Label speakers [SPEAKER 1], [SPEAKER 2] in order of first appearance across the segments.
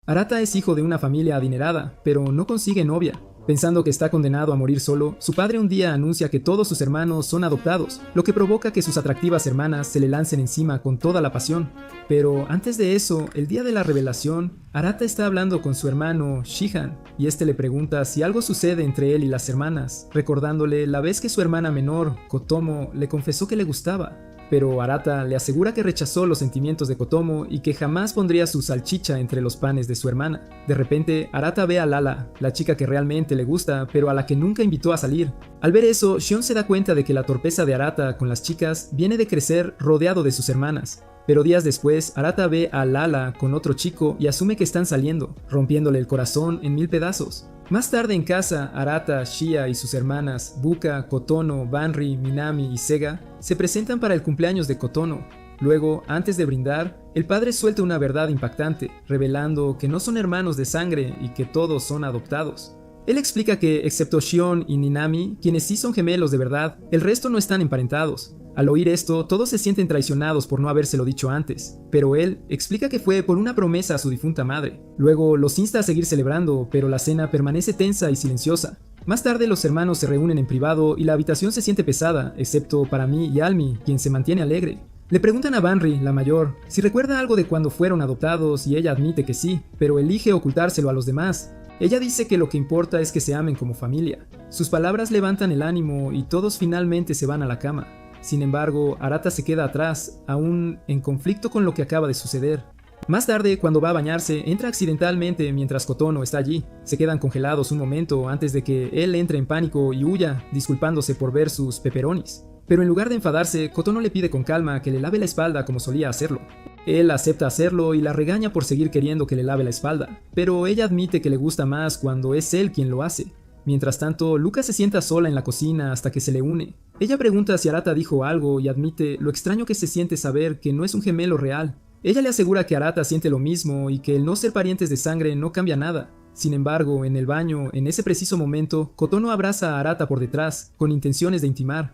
[SPEAKER 1] Arata es hijo de una familia adinerada, pero no consigue novia. Pensando que está condenado a morir solo, su padre un día anuncia que todos sus hermanos son adoptados, lo que provoca que sus atractivas hermanas se le lancen encima con toda la pasión. Pero antes de eso, el día de la revelación, Arata está hablando con su hermano Shihan, y este le pregunta si algo sucede entre él y las hermanas, recordándole la vez que su hermana menor, Kotomo, le confesó que le gustaba. Pero Arata le asegura que rechazó los sentimientos de Kotomo y que jamás pondría su salchicha entre los panes de su hermana. De repente, Arata ve a Lala, la chica que realmente le gusta, pero a la que nunca invitó a salir. Al ver eso, Shion se da cuenta de que la torpeza de Arata con las chicas viene de crecer rodeado de sus hermanas. Pero días después, Arata ve a Lala con otro chico y asume que están saliendo, rompiéndole el corazón en 1000 pedazos. Más tarde en casa, Arata, Shia y sus hermanas, Buka, Kotono, Banri, Minami y Sega, se presentan para el cumpleaños de Kotono. Luego, antes de brindar, el padre suelta una verdad impactante, revelando que no son hermanos de sangre y que todos son adoptados. Él explica que, excepto Shion y Ninami, quienes sí son gemelos de verdad, el resto no están emparentados. Al oír esto, todos se sienten traicionados por no habérselo dicho antes, pero él explica que fue por una promesa a su difunta madre. Luego los insta a seguir celebrando, pero la cena permanece tensa y silenciosa. Más tarde los hermanos se reúnen en privado y la habitación se siente pesada, excepto para Mi y Almi, quien se mantiene alegre. Le preguntan a Banri, la mayor, si recuerda algo de cuando fueron adoptados y ella admite que sí, pero elige ocultárselo a los demás. Ella dice que lo que importa es que se amen como familia. Sus palabras levantan el ánimo y todos finalmente se van a la cama. Sin embargo, Arata se queda atrás, aún en conflicto con lo que acaba de suceder. Más tarde, cuando va a bañarse, entra accidentalmente mientras Kotono está allí. Se quedan congelados un momento antes de que él entre en pánico y huya, disculpándose por ver sus pepperonis. Pero en lugar de enfadarse, Kotono le pide con calma que le lave la espalda como solía hacerlo. Él acepta hacerlo y la regaña por seguir queriendo que le lave la espalda, pero ella admite que le gusta más cuando es él quien lo hace. Mientras tanto, Luca se sienta sola en la cocina hasta que se le une. Ella pregunta si Arata dijo algo y admite lo extraño que se siente saber que no es un gemelo real. Ella le asegura que Arata siente lo mismo y que el no ser parientes de sangre no cambia nada. Sin embargo, en el baño, en ese preciso momento, Kotono abraza a Arata por detrás, con intenciones de intimar.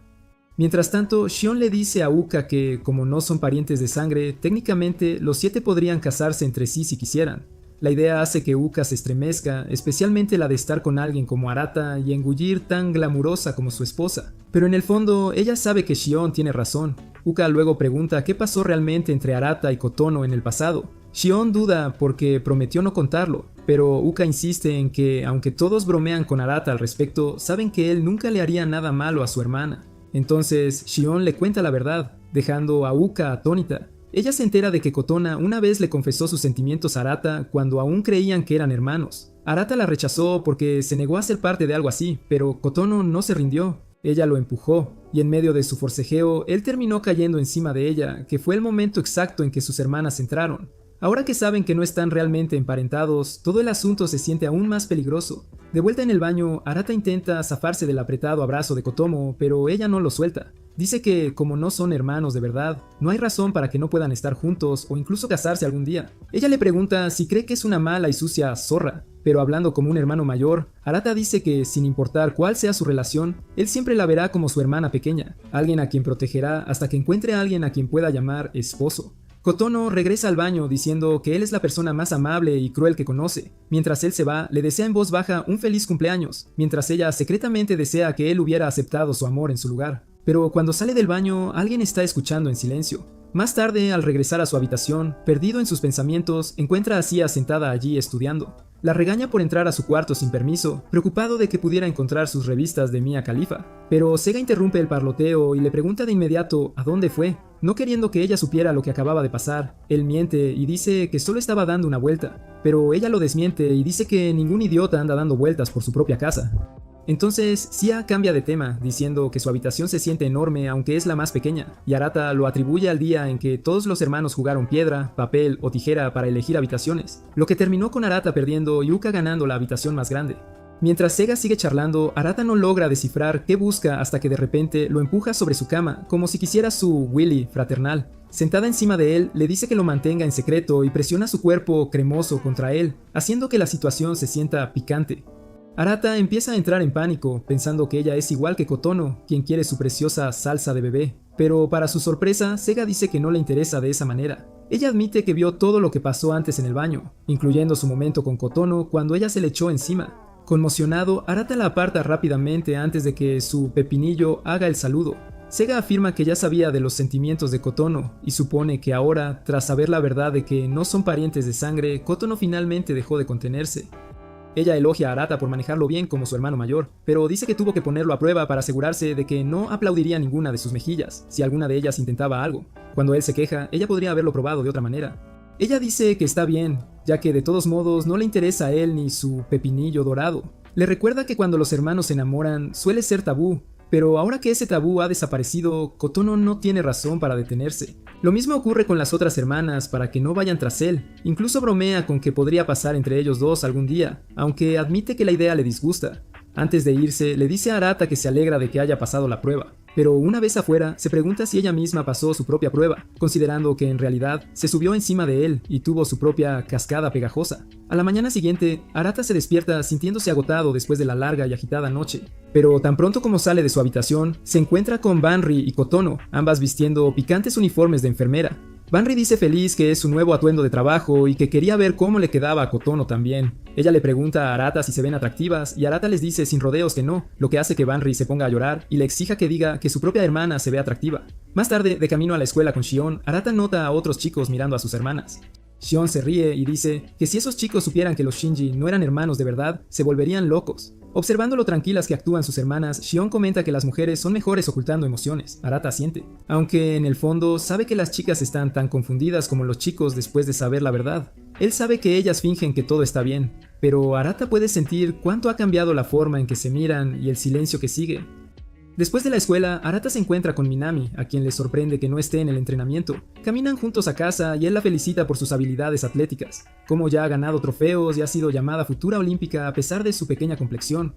[SPEAKER 1] Mientras tanto, Shion le dice a Uka que, como no son parientes de sangre, técnicamente los 7 podrían casarse entre sí si quisieran. La idea hace que Uka se estremezca, especialmente la de estar con alguien como Arata y engullir tan glamurosa como su esposa. Pero en el fondo, ella sabe que Shion tiene razón. Uka luego pregunta qué pasó realmente entre Arata y Kotono en el pasado. Shion duda porque prometió no contarlo, pero Uka insiste en que, aunque todos bromean con Arata al respecto, saben que él nunca le haría nada malo a su hermana. Entonces, Shion le cuenta la verdad, dejando a Uka atónita. Ella se entera de que Kotona una vez le confesó sus sentimientos a Arata cuando aún creían que eran hermanos. Arata la rechazó porque se negó a ser parte de algo así, pero Kotono no se rindió. Ella lo empujó, y en medio de su forcejeo, él terminó cayendo encima de ella, que fue el momento exacto en que sus hermanas entraron. Ahora que saben que no están realmente emparentados, todo el asunto se siente aún más peligroso. De vuelta en el baño, Arata intenta zafarse del apretado abrazo de Kotomo, pero ella no lo suelta. Dice que, como no son hermanos de verdad, no hay razón para que no puedan estar juntos o incluso casarse algún día. Ella le pregunta si cree que es una mala y sucia zorra, pero hablando como un hermano mayor, Arata dice que, sin importar cuál sea su relación, él siempre la verá como su hermana pequeña, alguien a quien protegerá hasta que encuentre a alguien a quien pueda llamar esposo. Kotono regresa al baño diciendo que él es la persona más amable y cruel que conoce. Mientras él se va, le desea en voz baja un feliz cumpleaños, mientras ella secretamente desea que él hubiera aceptado su amor en su lugar. Pero cuando sale del baño, alguien está escuchando en silencio. Más tarde, al regresar a su habitación, perdido en sus pensamientos, encuentra a Sia sentada allí estudiando. La regaña por entrar a su cuarto sin permiso, preocupado de que pudiera encontrar sus revistas de Mia Khalifa. Pero Sega interrumpe el parloteo y le pregunta de inmediato a dónde fue. No queriendo que ella supiera lo que acababa de pasar, él miente y dice que solo estaba dando una vuelta. Pero ella lo desmiente y dice que ningún idiota anda dando vueltas por su propia casa. Entonces, Sia cambia de tema, diciendo que su habitación se siente enorme aunque es la más pequeña, y Arata lo atribuye al día en que todos los hermanos jugaron piedra, papel o tijera para elegir habitaciones, lo que terminó con Arata perdiendo y Uka ganando la habitación más grande. Mientras Sega sigue charlando, Arata no logra descifrar qué busca hasta que de repente lo empuja sobre su cama, como si quisiera su Willy fraternal. Sentada encima de él, le dice que lo mantenga en secreto y presiona su cuerpo cremoso contra él, haciendo que la situación se sienta picante. Arata empieza a entrar en pánico, pensando que ella es igual que Kotono, quien quiere su preciosa salsa de bebé. Pero para su sorpresa, Sega dice que no le interesa de esa manera. Ella admite que vio todo lo que pasó antes en el baño, incluyendo su momento con Kotono cuando ella se le echó encima. Conmocionado, Arata la aparta rápidamente antes de que su pepinillo haga el saludo. Sega afirma que ya sabía de los sentimientos de Kotono y supone que ahora, tras saber la verdad de que no son parientes de sangre, Kotono finalmente dejó de contenerse. Ella elogia a Arata por manejarlo bien como su hermano mayor, pero dice que tuvo que ponerlo a prueba para asegurarse de que no aplaudiría ninguna de sus mejillas si alguna de ellas intentaba algo. Cuando él se queja, ella podría haberlo probado de otra manera. Ella dice que está bien, ya que de todos modos no le interesa a él ni su pepinillo dorado. Le recuerda que cuando los hermanos se enamoran suele ser tabú, pero ahora que ese tabú ha desaparecido, Kotono no tiene razón para detenerse. Lo mismo ocurre con las otras hermanas para que no vayan tras él. Incluso bromea con que podría pasar entre ellos dos algún día, aunque admite que la idea le disgusta. Antes de irse, le dice a Arata que se alegra de que haya pasado la prueba, pero una vez afuera, se pregunta si ella misma pasó su propia prueba, considerando que en realidad se subió encima de él y tuvo su propia cascada pegajosa. A la mañana siguiente, Arata se despierta sintiéndose agotado después de la larga y agitada noche, pero tan pronto como sale de su habitación, se encuentra con Banri y Kotono, ambas vistiendo picantes uniformes de enfermera. Banri dice feliz que es su nuevo atuendo de trabajo y que quería ver cómo le quedaba a Kotono también. Ella le pregunta a Arata si se ven atractivas y Arata les dice sin rodeos que no, lo que hace que Banri se ponga a llorar y le exija que diga que su propia hermana se ve atractiva. Más tarde, de camino a la escuela con Shion, Arata nota a otros chicos mirando a sus hermanas. Shion se ríe y dice que si esos chicos supieran que los Shinji no eran hermanos de verdad, se volverían locos. Observando lo tranquilas que actúan sus hermanas, Shion comenta que las mujeres son mejores ocultando emociones. Arata asiente, aunque en el fondo sabe que las chicas están tan confundidas como los chicos después de saber la verdad. Él sabe que ellas fingen que todo está bien, pero Arata puede sentir cuánto ha cambiado la forma en que se miran y el silencio que sigue. Después de la escuela, Arata se encuentra con Minami, a quien le sorprende que no esté en el entrenamiento. Caminan juntos a casa y él la felicita por sus habilidades atléticas, como ya ha ganado trofeos y ha sido llamada futura olímpica a pesar de su pequeña complexión.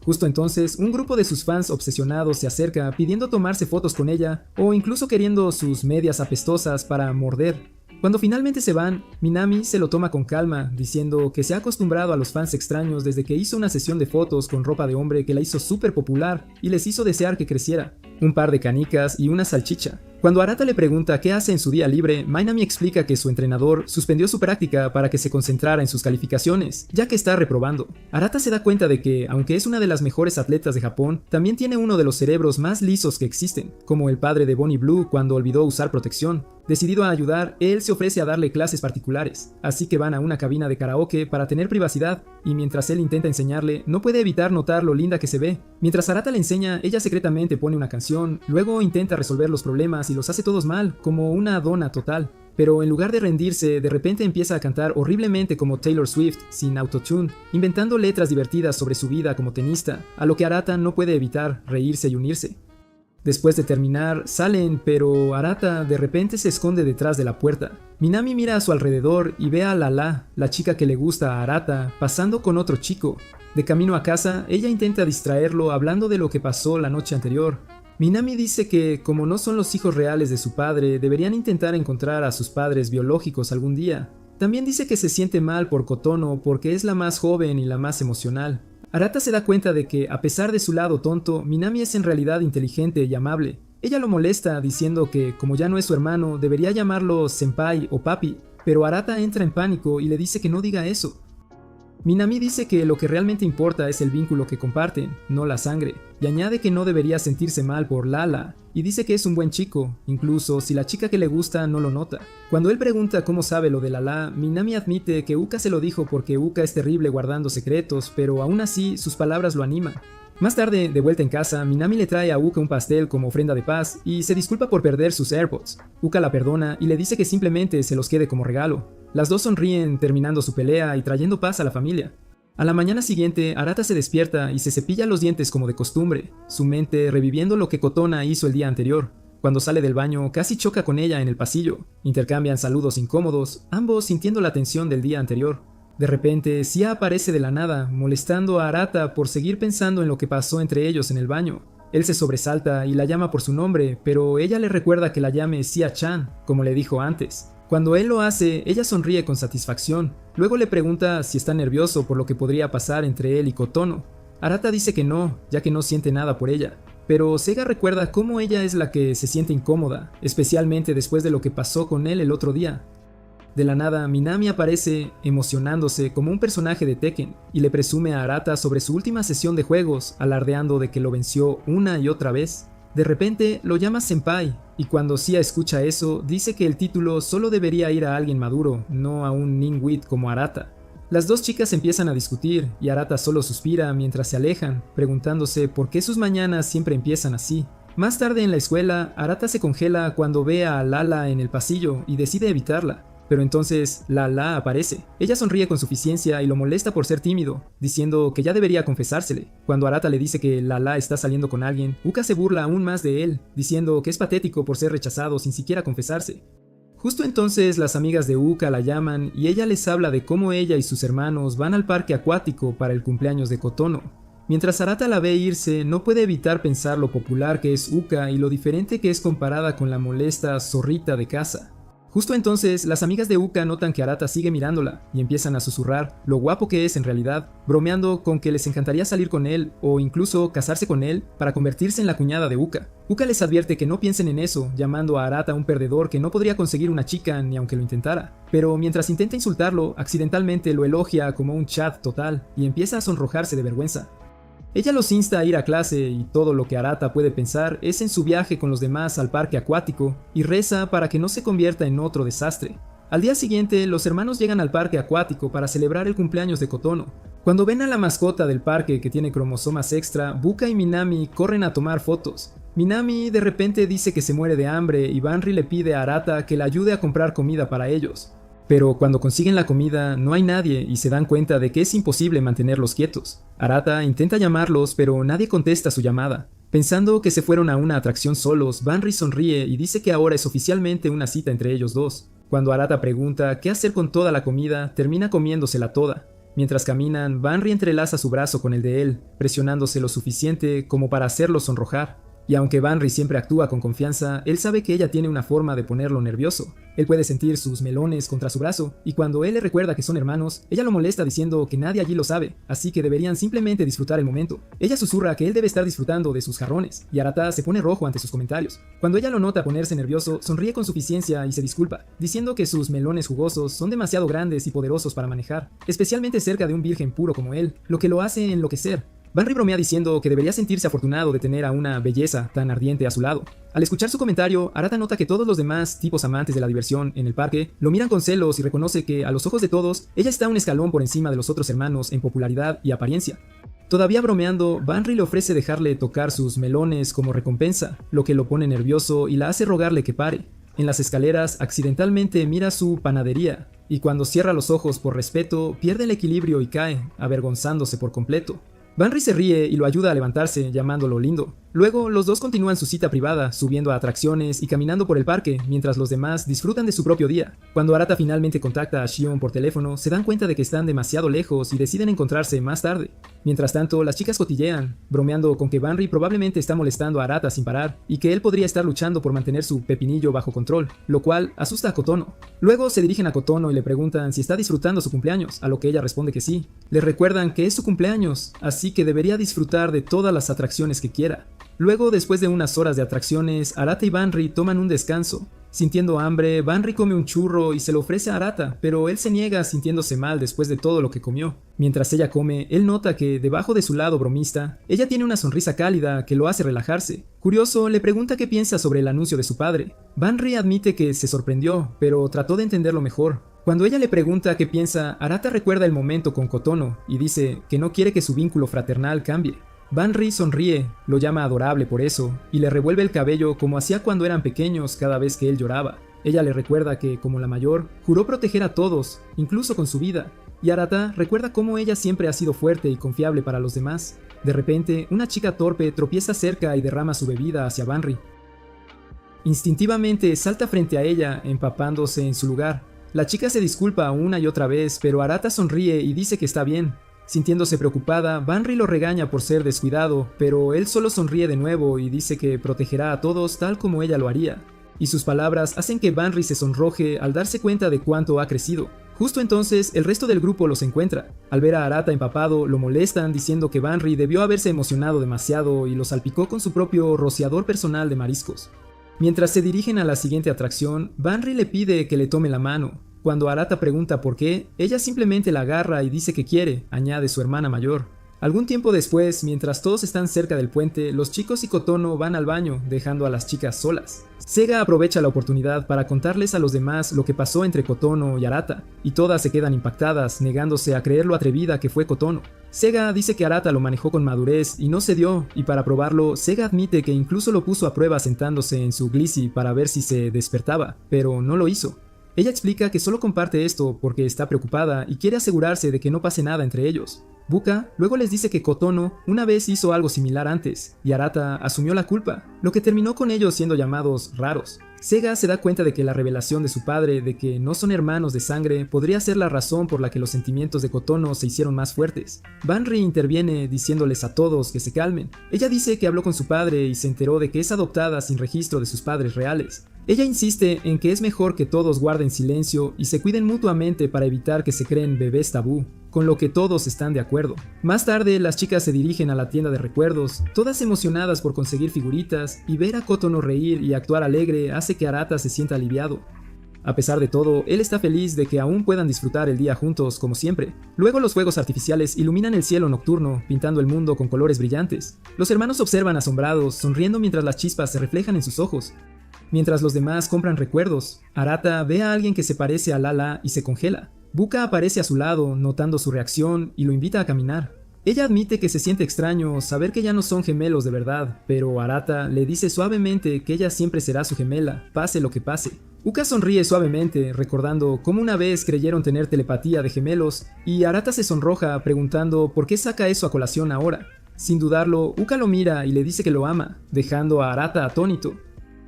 [SPEAKER 1] Justo entonces, un grupo de sus fans obsesionados se acerca pidiendo tomarse fotos con ella o incluso queriendo sus medias apestosas para morder. Cuando finalmente se van, Minami se lo toma con calma, diciendo que se ha acostumbrado a los fans extraños desde que hizo una sesión de fotos con ropa de hombre que la hizo súper popular y les hizo desear que creciera. Un par de canicas y una salchicha. Cuando Arata le pregunta qué hace en su día libre, Minami explica que su entrenador suspendió su práctica para que se concentrara en sus calificaciones, ya que está reprobando. Arata se da cuenta de que, aunque es una de las mejores atletas de Japón, también tiene uno de los cerebros más lisos que existen, como el padre de Bonnie Blue cuando olvidó usar protección. Decidido a ayudar, él se ofrece a darle clases particulares, así que van a una cabina de karaoke para tener privacidad, y mientras él intenta enseñarle, no puede evitar notar lo linda que se ve. Mientras Arata le enseña, ella secretamente pone una canción, luego intenta resolver los problemas y los hace todos mal, como una dona total. Pero en lugar de rendirse, de repente empieza a cantar horriblemente como Taylor Swift, sin autotune, inventando letras divertidas sobre su vida como tenista, a lo que Arata no puede evitar reírse y unirse. Después de terminar, salen, pero Arata de repente se esconde detrás de la puerta. Minami mira a su alrededor y ve a Lala, la chica que le gusta a Arata, pasando con otro chico. De camino a casa, ella intenta distraerlo hablando de lo que pasó la noche anterior. Minami dice que, como no son los hijos reales de su padre, deberían intentar encontrar a sus padres biológicos algún día. También dice que se siente mal por Kotono porque es la más joven y la más emocional. Arata se da cuenta de que, a pesar de su lado tonto, Minami es en realidad inteligente y amable. Ella lo molesta diciendo que, como ya no es su hermano, debería llamarlo senpai o papi, pero Arata entra en pánico y le dice que no diga eso. Minami dice que lo que realmente importa es el vínculo que comparten, no la sangre, y añade que no debería sentirse mal por Lala, y dice que es un buen chico, incluso si la chica que le gusta no lo nota. Cuando él pregunta cómo sabe lo de Lala, Minami admite que Uka se lo dijo porque Uka es terrible guardando secretos, pero aún así sus palabras lo animan. Más tarde, de vuelta en casa, Minami le trae a Uka un pastel como ofrenda de paz y se disculpa por perder sus AirPods. Uka la perdona y le dice que simplemente se los quede como regalo. Las dos sonríen terminando su pelea y trayendo paz a la familia. A la mañana siguiente, Arata se despierta y se cepilla los dientes como de costumbre, su mente reviviendo lo que Kotona hizo el día anterior. Cuando sale del baño, casi choca con ella en el pasillo. Intercambian saludos incómodos, ambos sintiendo la tensión del día anterior. De repente, Sia aparece de la nada, molestando a Arata por seguir pensando en lo que pasó entre ellos en el baño. Él se sobresalta y la llama por su nombre, pero ella le recuerda que la llame Sia-chan, como le dijo antes. Cuando él lo hace, ella sonríe con satisfacción. Luego le pregunta si está nervioso por lo que podría pasar entre él y Kotono. Arata dice que no, ya que no siente nada por ella. Pero Sega recuerda cómo ella es la que se siente incómoda, especialmente después de lo que pasó con él el otro día. De la nada, Minami aparece emocionándose como un personaje de Tekken y le presume a Arata sobre su última sesión de juegos, alardeando de que lo venció una y otra vez. De repente lo llama senpai, y cuando Sia escucha eso, dice que el título solo debería ir a alguien maduro, no a un ninwit como Arata. Las dos chicas empiezan a discutir, y Arata solo suspira mientras se alejan, preguntándose por qué sus mañanas siempre empiezan así. Más tarde en la escuela, Arata se congela cuando ve a Lala en el pasillo y decide evitarla. Pero entonces Lala aparece. Ella sonríe con suficiencia y lo molesta por ser tímido, diciendo que ya debería confesársele. Cuando Arata le dice que Lala está saliendo con alguien, Uka se burla aún más de él, diciendo que es patético por ser rechazado sin siquiera confesarse. Justo entonces las amigas de Uka la llaman y ella les habla de cómo ella y sus hermanos van al parque acuático para el cumpleaños de Kotono. Mientras Arata la ve irse, no puede evitar pensar lo popular que es Uka y lo diferente que es comparada con la molesta zorrita de casa. Justo entonces, las amigas de Uka notan que Arata sigue mirándola y empiezan a susurrar lo guapo que es en realidad, bromeando con que les encantaría salir con él o incluso casarse con él para convertirse en la cuñada de Uka. Uka les advierte que no piensen en eso, llamando a Arata un perdedor que no podría conseguir una chica ni aunque lo intentara. Pero mientras intenta insultarlo, accidentalmente lo elogia como un chat total y empieza a sonrojarse de vergüenza. Ella los insta a ir a clase y todo lo que Arata puede pensar es en su viaje con los demás al parque acuático y reza para que no se convierta en otro desastre. Al día siguiente, los hermanos llegan al parque acuático para celebrar el cumpleaños de Kotono. Cuando ven a la mascota del parque que tiene cromosomas extra, Buka y Minami corren a tomar fotos. Minami de repente dice que se muere de hambre y Banri le pide a Arata que la ayude a comprar comida para ellos. Pero cuando consiguen la comida, no hay nadie y se dan cuenta de que es imposible mantenerlos quietos. Arata intenta llamarlos, pero nadie contesta su llamada. Pensando que se fueron a una atracción solos, Banri sonríe y dice que ahora es oficialmente una cita entre ellos dos. Cuando Arata pregunta qué hacer con toda la comida, termina comiéndosela toda. Mientras caminan, Banri entrelaza su brazo con el de él, presionándose lo suficiente como para hacerlo sonrojar. Y aunque Banri siempre actúa con confianza, él sabe que ella tiene una forma de ponerlo nervioso. Él puede sentir sus melones contra su brazo, y cuando él le recuerda que son hermanos, ella lo molesta diciendo que nadie allí lo sabe, así que deberían simplemente disfrutar el momento. Ella susurra que él debe estar disfrutando de sus jarrones, y Arata se pone rojo ante sus comentarios. Cuando ella lo nota ponerse nervioso, sonríe con suficiencia y se disculpa, diciendo que sus melones jugosos son demasiado grandes y poderosos para manejar, especialmente cerca de un virgen puro como él, lo que lo hace enloquecer. Banri bromea diciendo que debería sentirse afortunado de tener a una belleza tan ardiente a su lado. Al escuchar su comentario, Arata nota que todos los demás tipos amantes de la diversión en el parque lo miran con celos y reconoce que, a los ojos de todos, ella está un escalón por encima de los otros hermanos en popularidad y apariencia. Todavía bromeando, Banri le ofrece dejarle tocar sus melones como recompensa, lo que lo pone nervioso y la hace rogarle que pare. En las escaleras, accidentalmente mira su panadería, y cuando cierra los ojos por respeto, pierde el equilibrio y cae, avergonzándose por completo. Banri se ríe y lo ayuda a levantarse, llamándolo lindo. Luego, los dos continúan su cita privada, subiendo a atracciones y caminando por el parque, mientras los demás disfrutan de su propio día. Cuando Arata finalmente contacta a Shion por teléfono, se dan cuenta de que están demasiado lejos y deciden encontrarse más tarde. Mientras tanto, las chicas cotillean, bromeando con que Banri probablemente está molestando a Arata sin parar, y que él podría estar luchando por mantener su pepinillo bajo control, lo cual asusta a Kotono. Luego se dirigen a Kotono y le preguntan si está disfrutando su cumpleaños, a lo que ella responde que sí. Le recuerdan que es su cumpleaños, así que debería disfrutar de todas las atracciones que quiera. Luego, después de unas horas de atracciones, Arata y Banri toman un descanso. Sintiendo hambre, Banri come un churro y se lo ofrece a Arata, pero él se niega sintiéndose mal después de todo lo que comió. Mientras ella come, él nota que, debajo de su lado bromista, ella tiene una sonrisa cálida que lo hace relajarse. Curioso, le pregunta qué piensa sobre el anuncio de su padre. Banri admite que se sorprendió, pero trató de entenderlo mejor. Cuando ella le pregunta qué piensa, Arata recuerda el momento con Kotono y dice que no quiere que su vínculo fraternal cambie. Banri sonríe, lo llama adorable por eso, y le revuelve el cabello como hacía cuando eran pequeños cada vez que él lloraba. Ella le recuerda que, como la mayor, juró proteger a todos, incluso con su vida, y Arata recuerda cómo ella siempre ha sido fuerte y confiable para los demás. De repente, una chica torpe tropieza cerca y derrama su bebida hacia Banri. Instintivamente salta frente a ella, empapándose en su lugar. La chica se disculpa una y otra vez, pero Arata sonríe y dice que está bien. Sintiéndose preocupada, Banri lo regaña por ser descuidado, pero él solo sonríe de nuevo y dice que protegerá a todos tal como ella lo haría. y sus palabras hacen que Banri se sonroje al darse cuenta de cuánto ha crecido. Justo entonces, el resto del grupo los encuentra. Al ver a Arata empapado, lo molestan diciendo que Banri debió haberse emocionado demasiado y lo salpicó con su propio rociador personal de mariscos. Mientras se dirigen a la siguiente atracción, Banri le pide que le tome la mano. Cuando Arata pregunta por qué, ella simplemente la agarra y dice que quiere, añade su hermana mayor. Algún tiempo después, mientras todos están cerca del puente, los chicos y Kotono van al baño, dejando a las chicas solas. Sega aprovecha la oportunidad para contarles a los demás lo que pasó entre Kotono y Arata, y todas se quedan impactadas, negándose a creer lo atrevida que fue Kotono. Sega dice que Arata lo manejó con madurez y no cedió, y para probarlo, Sega admite que incluso lo puso a prueba sentándose en su Glici para ver si se despertaba, pero no lo hizo. Ella explica que solo comparte esto porque está preocupada y quiere asegurarse de que no pase nada entre ellos. Buka luego les dice que Kotono una vez hizo algo similar antes, y Arata asumió la culpa, lo que terminó con ellos siendo llamados raros. Sega se da cuenta de que la revelación de su padre de que no son hermanos de sangre podría ser la razón por la que los sentimientos de Kotono se hicieron más fuertes. Banri interviene diciéndoles a todos que se calmen. Ella dice que habló con su padre y se enteró de que es adoptada sin registro de sus padres reales. Ella insiste en que es mejor que todos guarden silencio y se cuiden mutuamente para evitar que se creen bebés tabú, con lo que todos están de acuerdo. Más tarde, las chicas se dirigen a la tienda de recuerdos, todas emocionadas por conseguir figuritas, y ver a Kotono reír y actuar alegre hace que Arata se sienta aliviado. A pesar de todo, él está feliz de que aún puedan disfrutar el día juntos como siempre. Luego los fuegos artificiales iluminan el cielo nocturno, pintando el mundo con colores brillantes. Los hermanos observan asombrados, sonriendo mientras las chispas se reflejan en sus ojos. Mientras los demás compran recuerdos, Arata ve a alguien que se parece a Lala y se congela. Buka aparece a su lado, notando su reacción, y lo invita a caminar. Ella admite que se siente extraño saber que ya no son gemelos de verdad, pero Arata le dice suavemente que ella siempre será su gemela, pase lo que pase. Uka sonríe suavemente, recordando cómo una vez creyeron tener telepatía de gemelos, y Arata se sonroja preguntando por qué saca eso a colación ahora. Sin dudarlo, Uka lo mira y le dice que lo ama, dejando a Arata atónito.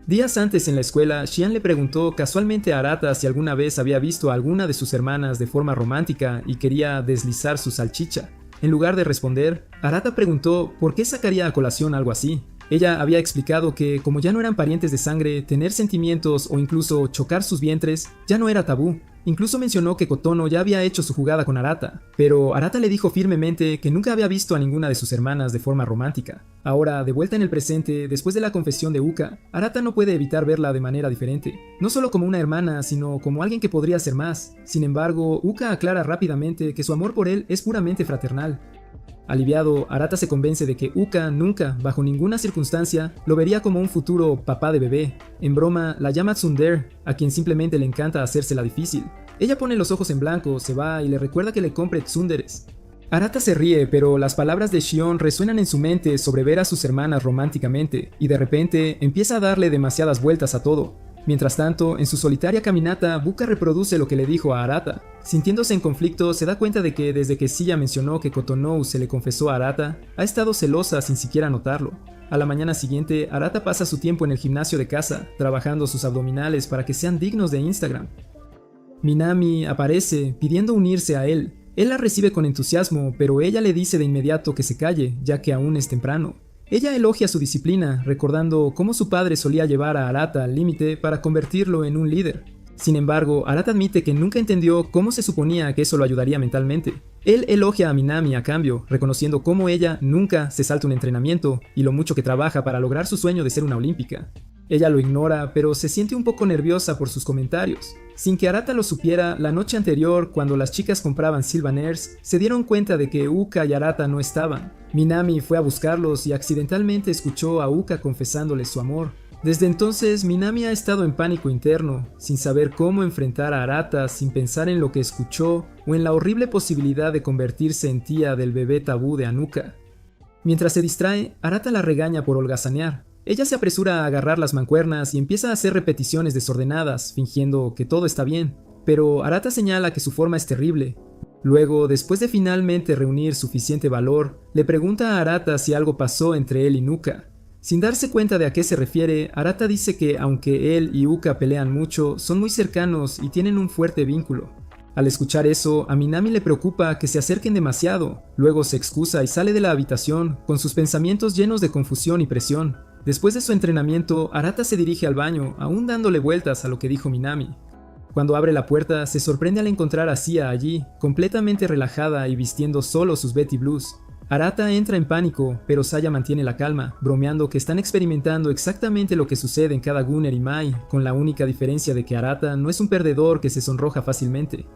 [SPEAKER 1] Días antes en la escuela, Xian le preguntó casualmente a Arata si alguna vez había visto a alguna de sus hermanas de forma romántica y quería deslizar su salchicha. En lugar de responder, Arata preguntó por qué sacaría a colación algo así. Ella había explicado que, como ya no eran parientes de sangre, tener sentimientos o incluso chocar sus vientres ya no era tabú. Incluso mencionó que Kotono ya había hecho su jugada con Arata, pero Arata le dijo firmemente que nunca había visto a ninguna de sus hermanas de forma romántica. Ahora, de vuelta en el presente, después de la confesión de Uka, Arata no puede evitar verla de manera diferente, no solo como una hermana, sino como alguien que podría ser más. Sin embargo, Uka aclara rápidamente que su amor por él es puramente fraternal. Aliviado, Arata se convence de que Uka nunca, bajo ninguna circunstancia, lo vería como un futuro papá de bebé. En broma, la llama tsundere, a quien simplemente le encanta hacérsela difícil. Ella pone los ojos en blanco, se va y le recuerda que le compre tsunderes. Arata se ríe, pero las palabras de Shion resuenan en su mente sobre ver a sus hermanas románticamente, y de repente empieza a darle demasiadas vueltas a todo. Mientras tanto, en su solitaria caminata, Buka reproduce lo que le dijo a Arata. Sintiéndose en conflicto, se da cuenta de que desde que Silla mencionó que Kotonou se le confesó a Arata, ha estado celosa sin siquiera notarlo. A la mañana siguiente, Arata pasa su tiempo en el gimnasio de casa, trabajando sus abdominales para que sean dignos de Instagram. Minami aparece, pidiendo unirse a él. Él la recibe con entusiasmo, pero ella le dice de inmediato que se calle, ya que aún es temprano. Ella elogia su disciplina, recordando cómo su padre solía llevar a Arata al límite para convertirlo en un líder. Sin embargo, Arata admite que nunca entendió cómo se suponía que eso lo ayudaría mentalmente. Él elogia a Minami a cambio, reconociendo cómo ella nunca se salta un entrenamiento y lo mucho que trabaja para lograr su sueño de ser una olímpica. Ella lo ignora, pero se siente un poco nerviosa por sus comentarios. Sin que Arata lo supiera, la noche anterior, cuando las chicas compraban Sylvaners, se dieron cuenta de que Uka y Arata no estaban. Minami fue a buscarlos y accidentalmente escuchó a Uka confesándoles su amor. Desde entonces, Minami ha estado en pánico interno, sin saber cómo enfrentar a Arata, sin pensar en lo que escuchó o en la horrible posibilidad de convertirse en tía del bebé tabú de Anuka. Mientras se distrae, Arata la regaña por holgazanear. Ella se apresura a agarrar las mancuernas y empieza a hacer repeticiones desordenadas, fingiendo que todo está bien, pero Arata señala que su forma es terrible. Luego, después de finalmente reunir suficiente valor, le pregunta a Arata si algo pasó entre él y Nuka. Sin darse cuenta de a qué se refiere, Arata dice que aunque él y Uka pelean mucho, son muy cercanos y tienen un fuerte vínculo. Al escuchar eso, a Minami le preocupa que se acerquen demasiado. Luego se excusa y sale de la habitación, con sus pensamientos llenos de confusión y presión. Después de su entrenamiento, Arata se dirige al baño, aún dándole vueltas a lo que dijo Minami. Cuando abre la puerta, se sorprende al encontrar a Sia allí, completamente relajada y vistiendo solo sus Betty Blues. Arata entra en pánico, pero Saya mantiene la calma, bromeando que están experimentando exactamente lo que sucede en cada Gunner y Mai, con la única diferencia de que Arata no es un perdedor que se sonroja fácilmente.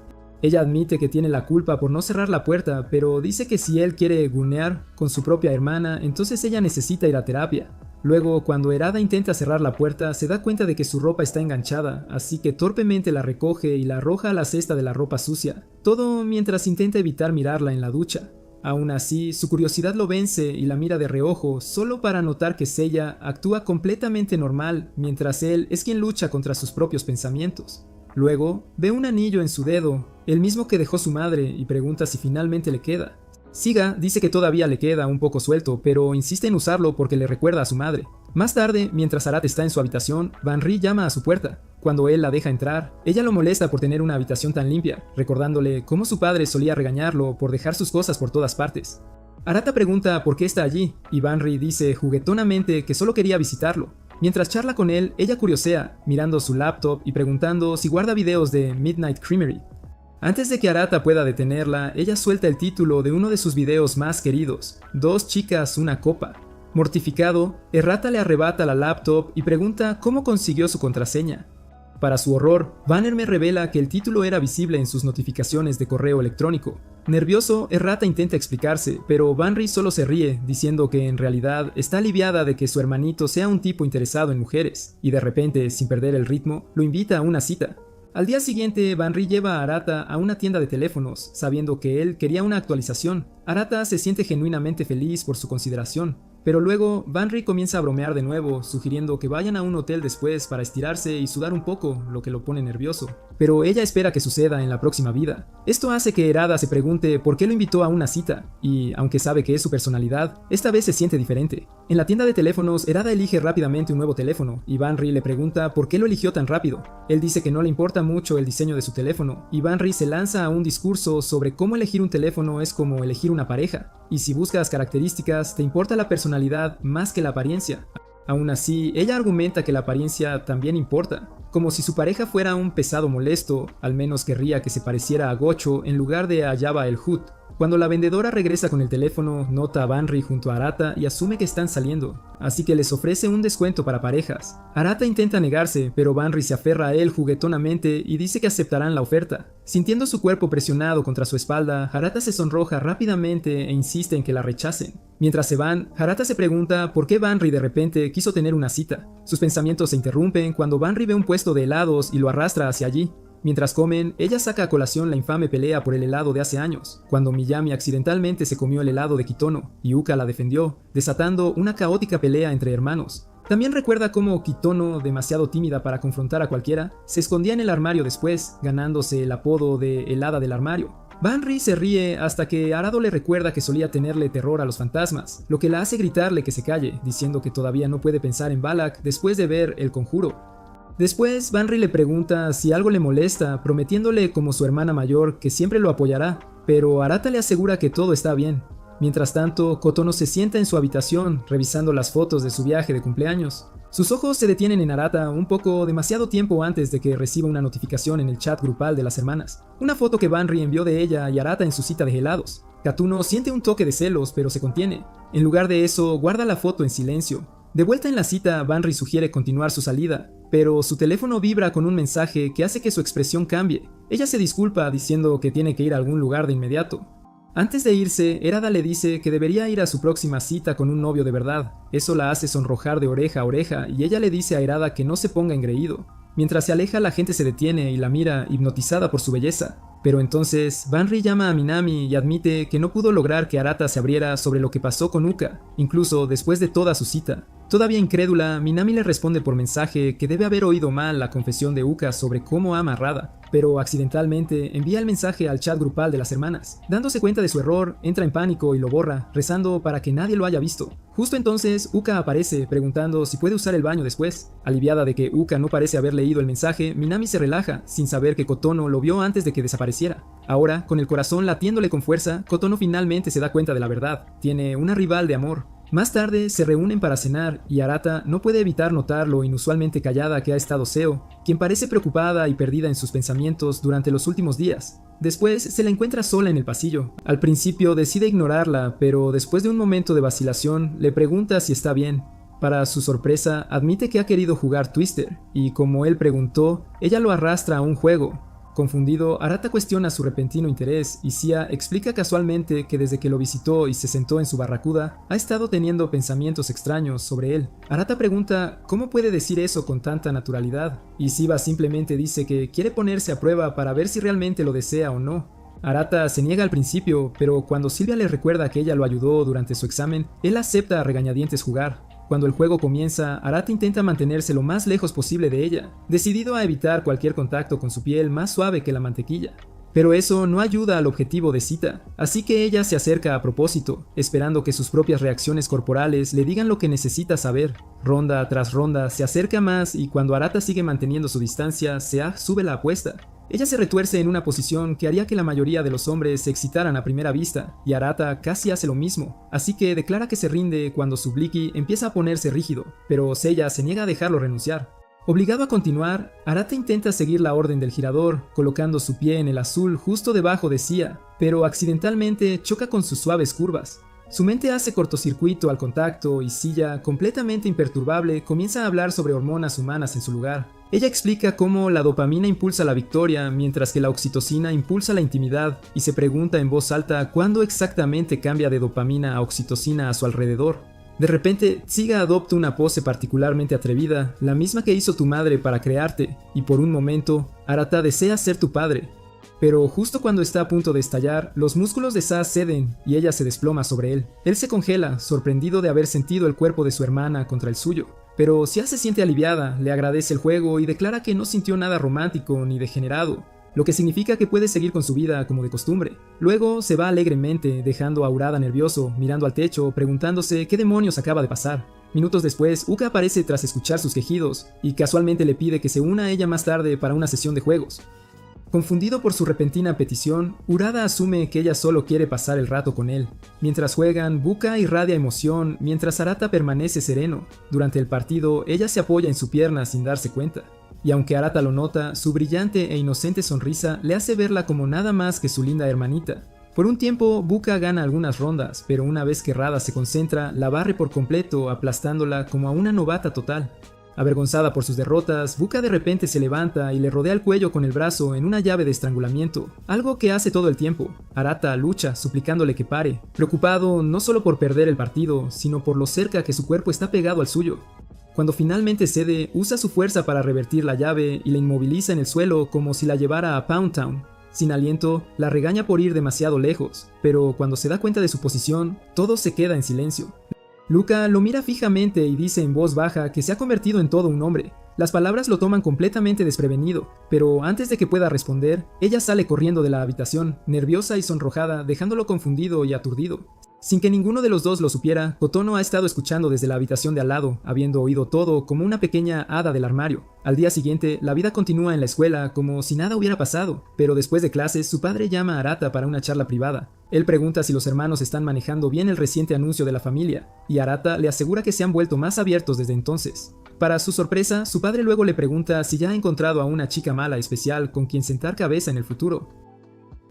[SPEAKER 1] Ella admite que tiene la culpa por no cerrar la puerta, pero dice que si él quiere gunear con su propia hermana, entonces ella necesita ir a terapia. Luego, cuando Erada intenta cerrar la puerta, se da cuenta de que su ropa está enganchada, así que torpemente la recoge y la arroja a la cesta de la ropa sucia, todo mientras intenta evitar mirarla en la ducha. Aún así, su curiosidad lo vence y la mira de reojo, solo para notar que Seiya actúa completamente normal, mientras él es quien lucha contra sus propios pensamientos. Luego, ve un anillo en su dedo, el mismo que dejó su madre, y pregunta si finalmente le queda. Siga dice que todavía le queda un poco suelto, pero insiste en usarlo porque le recuerda a su madre. Más tarde, mientras Arata está en su habitación, Banri llama a su puerta. Cuando él la deja entrar, ella lo molesta por tener una habitación tan limpia, recordándole cómo su padre solía regañarlo por dejar sus cosas por todas partes. Arata pregunta por qué está allí, y Banri dice juguetonamente que solo quería visitarlo. Mientras charla con él, ella curiosea, mirando su laptop y preguntando si guarda videos de Midnight Creamery. Antes de que Arata pueda detenerla, ella suelta el título de uno de sus videos más queridos, Dos chicas, una copa. Mortificado, Arata le arrebata la laptop y pregunta cómo consiguió su contraseña. Para su horror, Banner me revela que el título era visible en sus notificaciones de correo electrónico. Nervioso, Arata intenta explicarse, pero Banri solo se ríe, diciendo que en realidad está aliviada de que su hermanito sea un tipo interesado en mujeres, y de repente, sin perder el ritmo, lo invita a una cita. Al día siguiente, Banri lleva a Arata a una tienda de teléfonos, sabiendo que él quería una actualización. Arata se siente genuinamente feliz por su consideración, pero luego Banri comienza a bromear de nuevo, sugiriendo que vayan a un hotel después para estirarse y sudar un poco, lo que lo pone nervioso. Pero ella espera que suceda en la próxima vida. Esto hace que Erada se pregunte por qué lo invitó a una cita, y aunque sabe que es su personalidad, esta vez se siente diferente. En la tienda de teléfonos, Erada elige rápidamente un nuevo teléfono, y Banri le pregunta por qué lo eligió tan rápido. Él dice que no le importa mucho el diseño de su teléfono, y Banri se lanza a un discurso sobre cómo elegir un teléfono es como elegir una pareja, y si buscas características, te importa la personalidad más que la apariencia. Aún así, ella argumenta que la apariencia también importa, como si su pareja fuera un pesado molesto, al menos querría que se pareciera a Gocho en lugar de a Jabba el Hutt. Cuando la vendedora regresa con el teléfono, nota a Banri junto a Arata y asume que están saliendo, así que les ofrece un descuento para parejas. Arata intenta negarse, pero Banri se aferra a él juguetonamente y dice que aceptarán la oferta. Sintiendo su cuerpo presionado contra su espalda, Arata se sonroja rápidamente e insiste en que la rechacen. Mientras se van, Arata se pregunta por qué Banri de repente quiso tener una cita. Sus pensamientos se interrumpen cuando Banri ve un puesto de helados y lo arrastra hacia allí. Mientras comen, ella saca a colación la infame pelea por el helado de hace años, cuando Miyami accidentalmente se comió el helado de Kitono, y Uka la defendió, desatando una caótica pelea entre hermanos. También recuerda cómo Kitono, demasiado tímida para confrontar a cualquiera, se escondía en el armario después, ganándose el apodo de helada del armario. Banri se ríe hasta que Arado le recuerda que solía tenerle terror a los fantasmas, lo que la hace gritarle que se calle, diciendo que todavía no puede pensar en Balak después de ver El Conjuro. Después, Banri le pregunta si algo le molesta, prometiéndole como su hermana mayor que siempre lo apoyará, pero Arata le asegura que todo está bien. Mientras tanto, Kotono se sienta en su habitación, revisando las fotos de su viaje de cumpleaños. Sus ojos se detienen en Arata un poco demasiado tiempo antes de que reciba una notificación en el chat grupal de las hermanas. Una foto que Banri envió de ella y Arata en su cita de helados. Katuno siente un toque de celos, pero se contiene. En lugar de eso, guarda la foto en silencio. De vuelta en la cita, Banri sugiere continuar su salida, pero su teléfono vibra con un mensaje que hace que su expresión cambie. Ella se disculpa diciendo que tiene que ir a algún lugar de inmediato. Antes de irse, Erada le dice que debería ir a su próxima cita con un novio de verdad. Eso la hace sonrojar de oreja a oreja y ella le dice a Erada que no se ponga engreído. Mientras se aleja, la gente se detiene y la mira, hipnotizada por su belleza. Pero entonces, Banri llama a Minami y admite que no pudo lograr que Arata se abriera sobre lo que pasó con Uka, incluso después de toda su cita. Todavía incrédula, Minami le responde por mensaje que debe haber oído mal la confesión de Uka sobre cómo ama a Rada, pero accidentalmente envía el mensaje al chat grupal de las hermanas. Dándose cuenta de su error, entra en pánico y lo borra, rezando para que nadie lo haya visto. Justo entonces, Uka aparece, preguntando si puede usar el baño después. Aliviada de que Uka no parece haber leído el mensaje, Minami se relaja, sin saber que Kotono lo vio antes de que desapareciera. Ahora, con el corazón latiéndole con fuerza, Kotono finalmente se da cuenta de la verdad. Tiene una rival de amor. Más tarde se reúnen para cenar y Arata no puede evitar notar lo inusualmente callada que ha estado Seo, quien parece preocupada y perdida en sus pensamientos durante los últimos días. Después se la encuentra sola en el pasillo. Al principio decide ignorarla, pero después de un momento de vacilación le pregunta si está bien. Para su sorpresa, admite que ha querido jugar Twister, y como él preguntó, ella lo arrastra a un juego. Confundido, Arata cuestiona su repentino interés y Sia explica casualmente que desde que lo visitó y se sentó en su barracuda, ha estado teniendo pensamientos extraños sobre él. Arata pregunta cómo puede decir eso con tanta naturalidad, y Siva simplemente dice que quiere ponerse a prueba para ver si realmente lo desea o no. Arata se niega al principio, pero cuando Silvia le recuerda que ella lo ayudó durante su examen, él acepta a regañadientes jugar. Cuando el juego comienza, Arata intenta mantenerse lo más lejos posible de ella, decidido a evitar cualquier contacto con su piel más suave que la mantequilla. Pero eso no ayuda al objetivo de Sita, así que ella se acerca a propósito, esperando que sus propias reacciones corporales le digan lo que necesita saber. Ronda tras ronda se acerca más y cuando Arata sigue manteniendo su distancia, Sea sube la apuesta. Ella se retuerce en una posición que haría que la mayoría de los hombres se excitaran a primera vista, y Arata casi hace lo mismo, así que declara que se rinde cuando su Bliki empieza a ponerse rígido, pero Seiya se niega a dejarlo renunciar. Obligado a continuar, Arata intenta seguir la orden del girador, colocando su pie en el azul justo debajo de Sia, pero accidentalmente choca con sus suaves curvas. Su mente hace cortocircuito al contacto y Sia, completamente imperturbable, comienza a hablar sobre hormonas humanas en su lugar. Ella explica cómo la dopamina impulsa la victoria, mientras que la oxitocina impulsa la intimidad, y se pregunta en voz alta cuándo exactamente cambia de dopamina a oxitocina a su alrededor. De repente, Tsiga adopta una pose particularmente atrevida, la misma que hizo tu madre para crearte, y por un momento, Arata desea ser tu padre. Pero justo cuando está a punto de estallar, los músculos de Sa ceden y ella se desploma sobre él. Él se congela, sorprendido de haber sentido el cuerpo de su hermana contra el suyo. Pero Sia se siente aliviada, le agradece el juego y declara que no sintió nada romántico ni degenerado, lo que significa que puede seguir con su vida como de costumbre. Luego se va alegremente, dejando a Urada nervioso, mirando al techo, preguntándose qué demonios acaba de pasar. Minutos después, Uka aparece tras escuchar sus quejidos, y casualmente le pide que se una a ella más tarde para una sesión de juegos. Confundido por su repentina petición, Urada asume que ella solo quiere pasar el rato con él. Mientras juegan, Buka irradia emoción, mientras Arata permanece sereno. Durante el partido, ella se apoya en su pierna sin darse cuenta. Y aunque Arata lo nota, su brillante e inocente sonrisa le hace verla como nada más que su linda hermanita. Por un tiempo, Buka gana algunas rondas, pero una vez que Rada se concentra, la barre por completo, aplastándola como a una novata total. Avergonzada por sus derrotas, Buka de repente se levanta y le rodea el cuello con el brazo en una llave de estrangulamiento, algo que hace todo el tiempo. Arata lucha, suplicándole que pare, preocupado no solo por perder el partido, sino por lo cerca que su cuerpo está pegado al suyo. Cuando finalmente cede, usa su fuerza para revertir la llave y la inmoviliza en el suelo como si la llevara a Pound Town. Sin aliento, la regaña por ir demasiado lejos, pero cuando se da cuenta de su posición, todo se queda en silencio. Luca lo mira fijamente y dice en voz baja que se ha convertido en todo un hombre. Las palabras lo toman completamente desprevenido, pero antes de que pueda responder, ella sale corriendo de la habitación, nerviosa y sonrojada, dejándolo confundido y aturdido. Sin que ninguno de los dos lo supiera, Kotono ha estado escuchando desde la habitación de al lado, habiendo oído todo como una pequeña hada del armario. Al día siguiente, la vida continúa en la escuela como si nada hubiera pasado, pero después de clases, su padre llama a Arata para una charla privada. Él pregunta si los hermanos están manejando bien el reciente anuncio de la familia, y Arata le asegura que se han vuelto más abiertos desde entonces. Para su sorpresa, su padre luego le pregunta si ya ha encontrado a una chica mala especial con quien sentar cabeza en el futuro.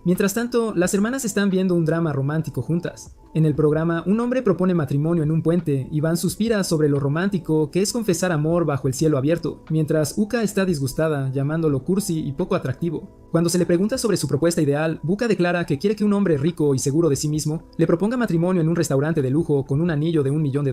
[SPEAKER 1] Mientras tanto, las hermanas están viendo un drama romántico juntas. En el programa, un hombre propone matrimonio en un puente y Van suspira sobre lo romántico que es confesar amor bajo el cielo abierto, mientras Uka está disgustada, llamándolo cursi y poco atractivo. Cuando se le pregunta sobre su propuesta ideal, Buka declara que quiere que un hombre rico y seguro de sí mismo le proponga matrimonio en un restaurante de lujo con un anillo de $1 millón.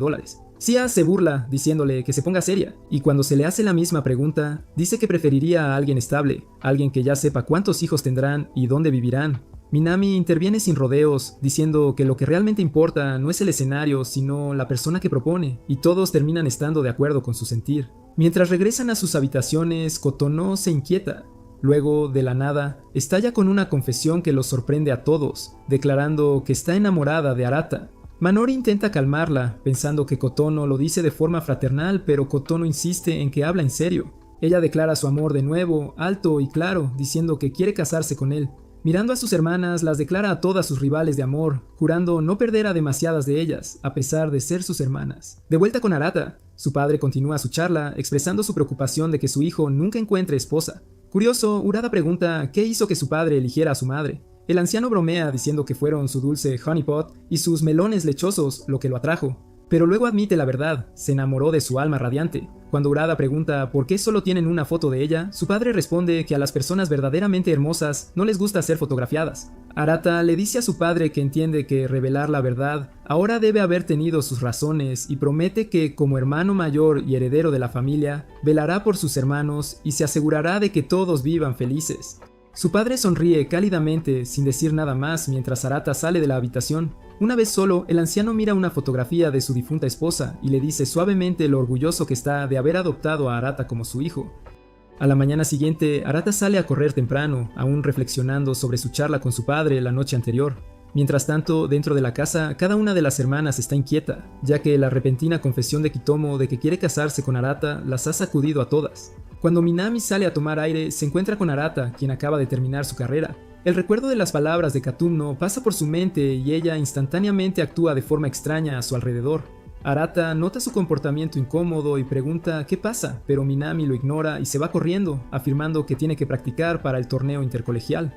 [SPEAKER 1] Sia se burla, diciéndole que se ponga seria, y cuando se le hace la misma pregunta, dice que preferiría a alguien estable, alguien que ya sepa cuántos hijos tendrán y dónde vivirán. Minami interviene sin rodeos, diciendo que lo que realmente importa no es el escenario, sino la persona que propone, y todos terminan estando de acuerdo con su sentir. Mientras regresan a sus habitaciones, Kotono se inquieta. Luego, de la nada, estalla con una confesión que los sorprende a todos, declarando que está enamorada de Arata. Manori intenta calmarla, pensando que Kotono lo dice de forma fraternal, pero Kotono insiste en que habla en serio. Ella declara su amor de nuevo, alto y claro, diciendo que quiere casarse con él. Mirando a sus hermanas, las declara a todas sus rivales de amor, jurando no perder a demasiadas de ellas, a pesar de ser sus hermanas. De vuelta con Arata, su padre continúa su charla, expresando su preocupación de que su hijo nunca encuentre esposa. Curioso, Urada pregunta qué hizo que su padre eligiera a su madre. El anciano bromea diciendo que fueron su dulce honey pot y sus melones lechosos lo que lo atrajo. Pero luego admite la verdad, se enamoró de su alma radiante. Cuando Urada pregunta por qué solo tienen una foto de ella, su padre responde que a las personas verdaderamente hermosas no les gusta ser fotografiadas. Arata le dice a su padre que entiende que revelar la verdad ahora debe haber tenido sus razones y promete que, como hermano mayor y heredero de la familia, velará por sus hermanos y se asegurará de que todos vivan felices. Su padre sonríe cálidamente sin decir nada más mientras Arata sale de la habitación. Una vez solo, el anciano mira una fotografía de su difunta esposa y le dice suavemente lo orgulloso que está de haber adoptado a Arata como su hijo. A la mañana siguiente, Arata sale a correr temprano, aún reflexionando sobre su charla con su padre la noche anterior. Mientras tanto, dentro de la casa, cada una de las hermanas está inquieta, ya que la repentina confesión de Kitomo de que quiere casarse con Arata las ha sacudido a todas. Cuando Minami sale a tomar aire, se encuentra con Arata, quien acaba de terminar su carrera. El recuerdo de las palabras de Katumno pasa por su mente y ella instantáneamente actúa de forma extraña a su alrededor. Arata nota su comportamiento incómodo y pregunta qué pasa, pero Minami lo ignora y se va corriendo, afirmando que tiene que practicar para el torneo intercolegial.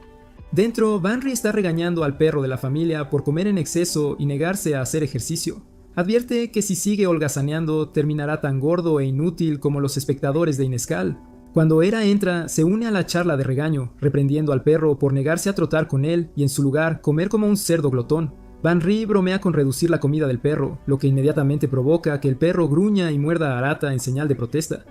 [SPEAKER 1] Dentro, Banri está regañando al perro de la familia por comer en exceso y negarse a hacer ejercicio. Advierte que si sigue holgazaneando terminará tan gordo e inútil como los espectadores de Inescal. Cuando Era entra, se une a la charla de regaño, reprendiendo al perro por negarse a trotar con él y en su lugar comer como un cerdo glotón. Banri bromea con reducir la comida del perro, lo que inmediatamente provoca que el perro gruña y muerda a Arata en señal de protesta.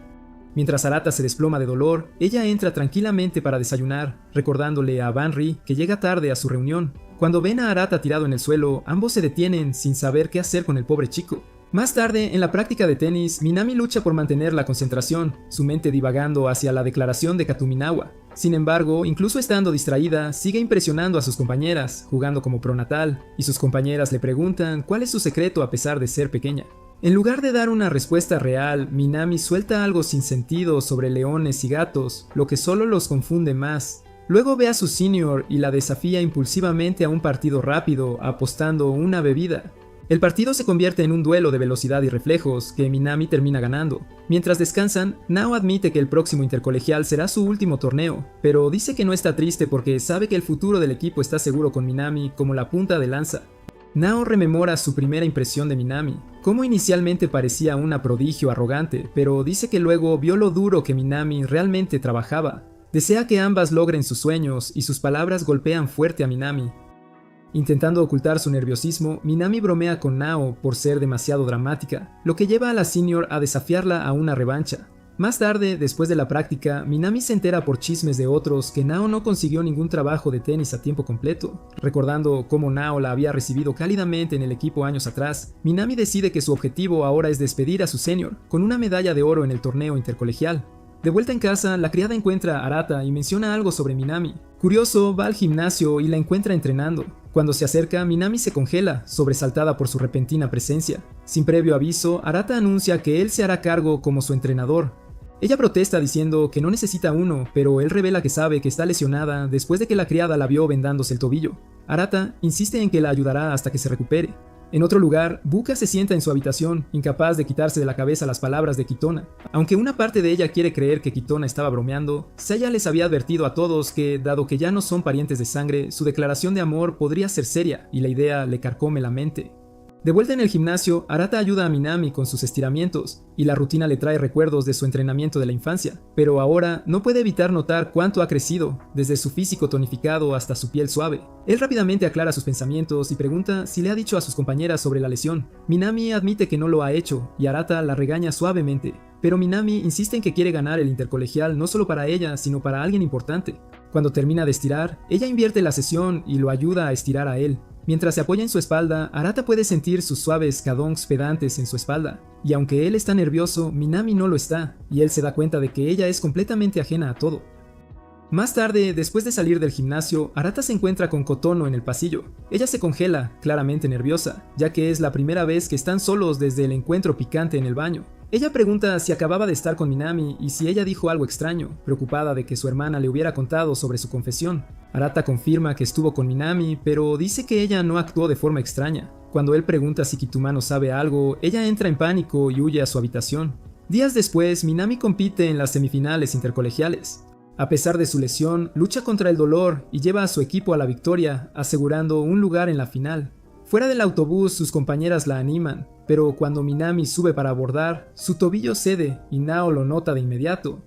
[SPEAKER 1] Mientras Arata se desploma de dolor, ella entra tranquilamente para desayunar, recordándole a Banri que llega tarde a su reunión. Cuando ven a Arata tirado en el suelo, ambos se detienen sin saber qué hacer con el pobre chico. Más tarde, en la práctica de tenis, Minami lucha por mantener la concentración, su mente divagando hacia la declaración de Katuminawa. Sin embargo, incluso estando distraída, sigue impresionando a sus compañeras, jugando como pronatal, y sus compañeras le preguntan cuál es su secreto a pesar de ser pequeña. En lugar de dar una respuesta real, Minami suelta algo sin sentido sobre leones y gatos, lo que solo los confunde más. Luego ve a su senior y la desafía impulsivamente a un partido rápido, apostando una bebida. El partido se convierte en un duelo de velocidad y reflejos, que Minami termina ganando. Mientras descansan, Nao admite que el próximo intercolegial será su último torneo, pero dice que no está triste porque sabe que el futuro del equipo está seguro con Minami como la punta de lanza. Nao rememora su primera impresión de Minami, cómo inicialmente parecía una prodigio arrogante, pero dice que luego vio lo duro que Minami realmente trabajaba. Desea que ambas logren sus sueños y sus palabras golpean fuerte a Minami. Intentando ocultar su nerviosismo, Minami bromea con Nao por ser demasiado dramática, lo que lleva a la senior a desafiarla a una revancha. Más tarde, después de la práctica, Minami se entera por chismes de otros que Nao no consiguió ningún trabajo de tenis a tiempo completo. Recordando cómo Nao la había recibido cálidamente en el equipo años atrás, Minami decide que su objetivo ahora es despedir a su senior, con una medalla de oro en el torneo intercolegial. De vuelta en casa, la criada encuentra a Arata y menciona algo sobre Minami. Curioso, va al gimnasio y la encuentra entrenando. Cuando se acerca, Minami se congela, sobresaltada por su repentina presencia. Sin previo aviso, Arata anuncia que él se hará cargo como su entrenador. Ella protesta diciendo que no necesita uno, pero él revela que sabe que está lesionada después de que la criada la vio vendándose el tobillo. Arata insiste en que la ayudará hasta que se recupere. En otro lugar, Buka se sienta en su habitación, incapaz de quitarse de la cabeza las palabras de Kitona. Aunque una parte de ella quiere creer que Kitona estaba bromeando, Saya les había advertido a todos que, dado que ya no son parientes de sangre, su declaración de amor podría ser seria, y la idea le carcome la mente. De vuelta en el gimnasio, Arata ayuda a Minami con sus estiramientos, y la rutina le trae recuerdos de su entrenamiento de la infancia, pero ahora no puede evitar notar cuánto ha crecido, desde su físico tonificado hasta su piel suave. Él rápidamente aclara sus pensamientos y pregunta si le ha dicho a sus compañeras sobre la lesión. Minami admite que no lo ha hecho, y Arata la regaña suavemente, pero Minami insiste en que quiere ganar el intercolegial no solo para ella, sino para alguien importante. Cuando termina de estirar, ella invierte la sesión y lo ayuda a estirar a él. Mientras se apoya en su espalda, Arata puede sentir sus suaves kadongs pedantes en su espalda, y aunque él está nervioso, Minami no lo está, y él se da cuenta de que ella es completamente ajena a todo. Más tarde, después de salir del gimnasio, Arata se encuentra con Kotono en el pasillo. Ella se congela, claramente nerviosa, ya que es la primera vez que están solos desde el encuentro picante en el baño. Ella pregunta si acababa de estar con Minami y si ella dijo algo extraño, preocupada de que su hermana le hubiera contado sobre su confesión. Arata confirma que estuvo con Minami, pero dice que ella no actuó de forma extraña. Cuando él pregunta si Kitumano sabe algo, ella entra en pánico y huye a su habitación. Días después, Minami compite en las semifinales intercolegiales. A pesar de su lesión, lucha contra el dolor y lleva a su equipo a la victoria, asegurando un lugar en la final. Fuera del autobús, sus compañeras la animan, pero cuando Minami sube para abordar, su tobillo cede y Nao lo nota de inmediato.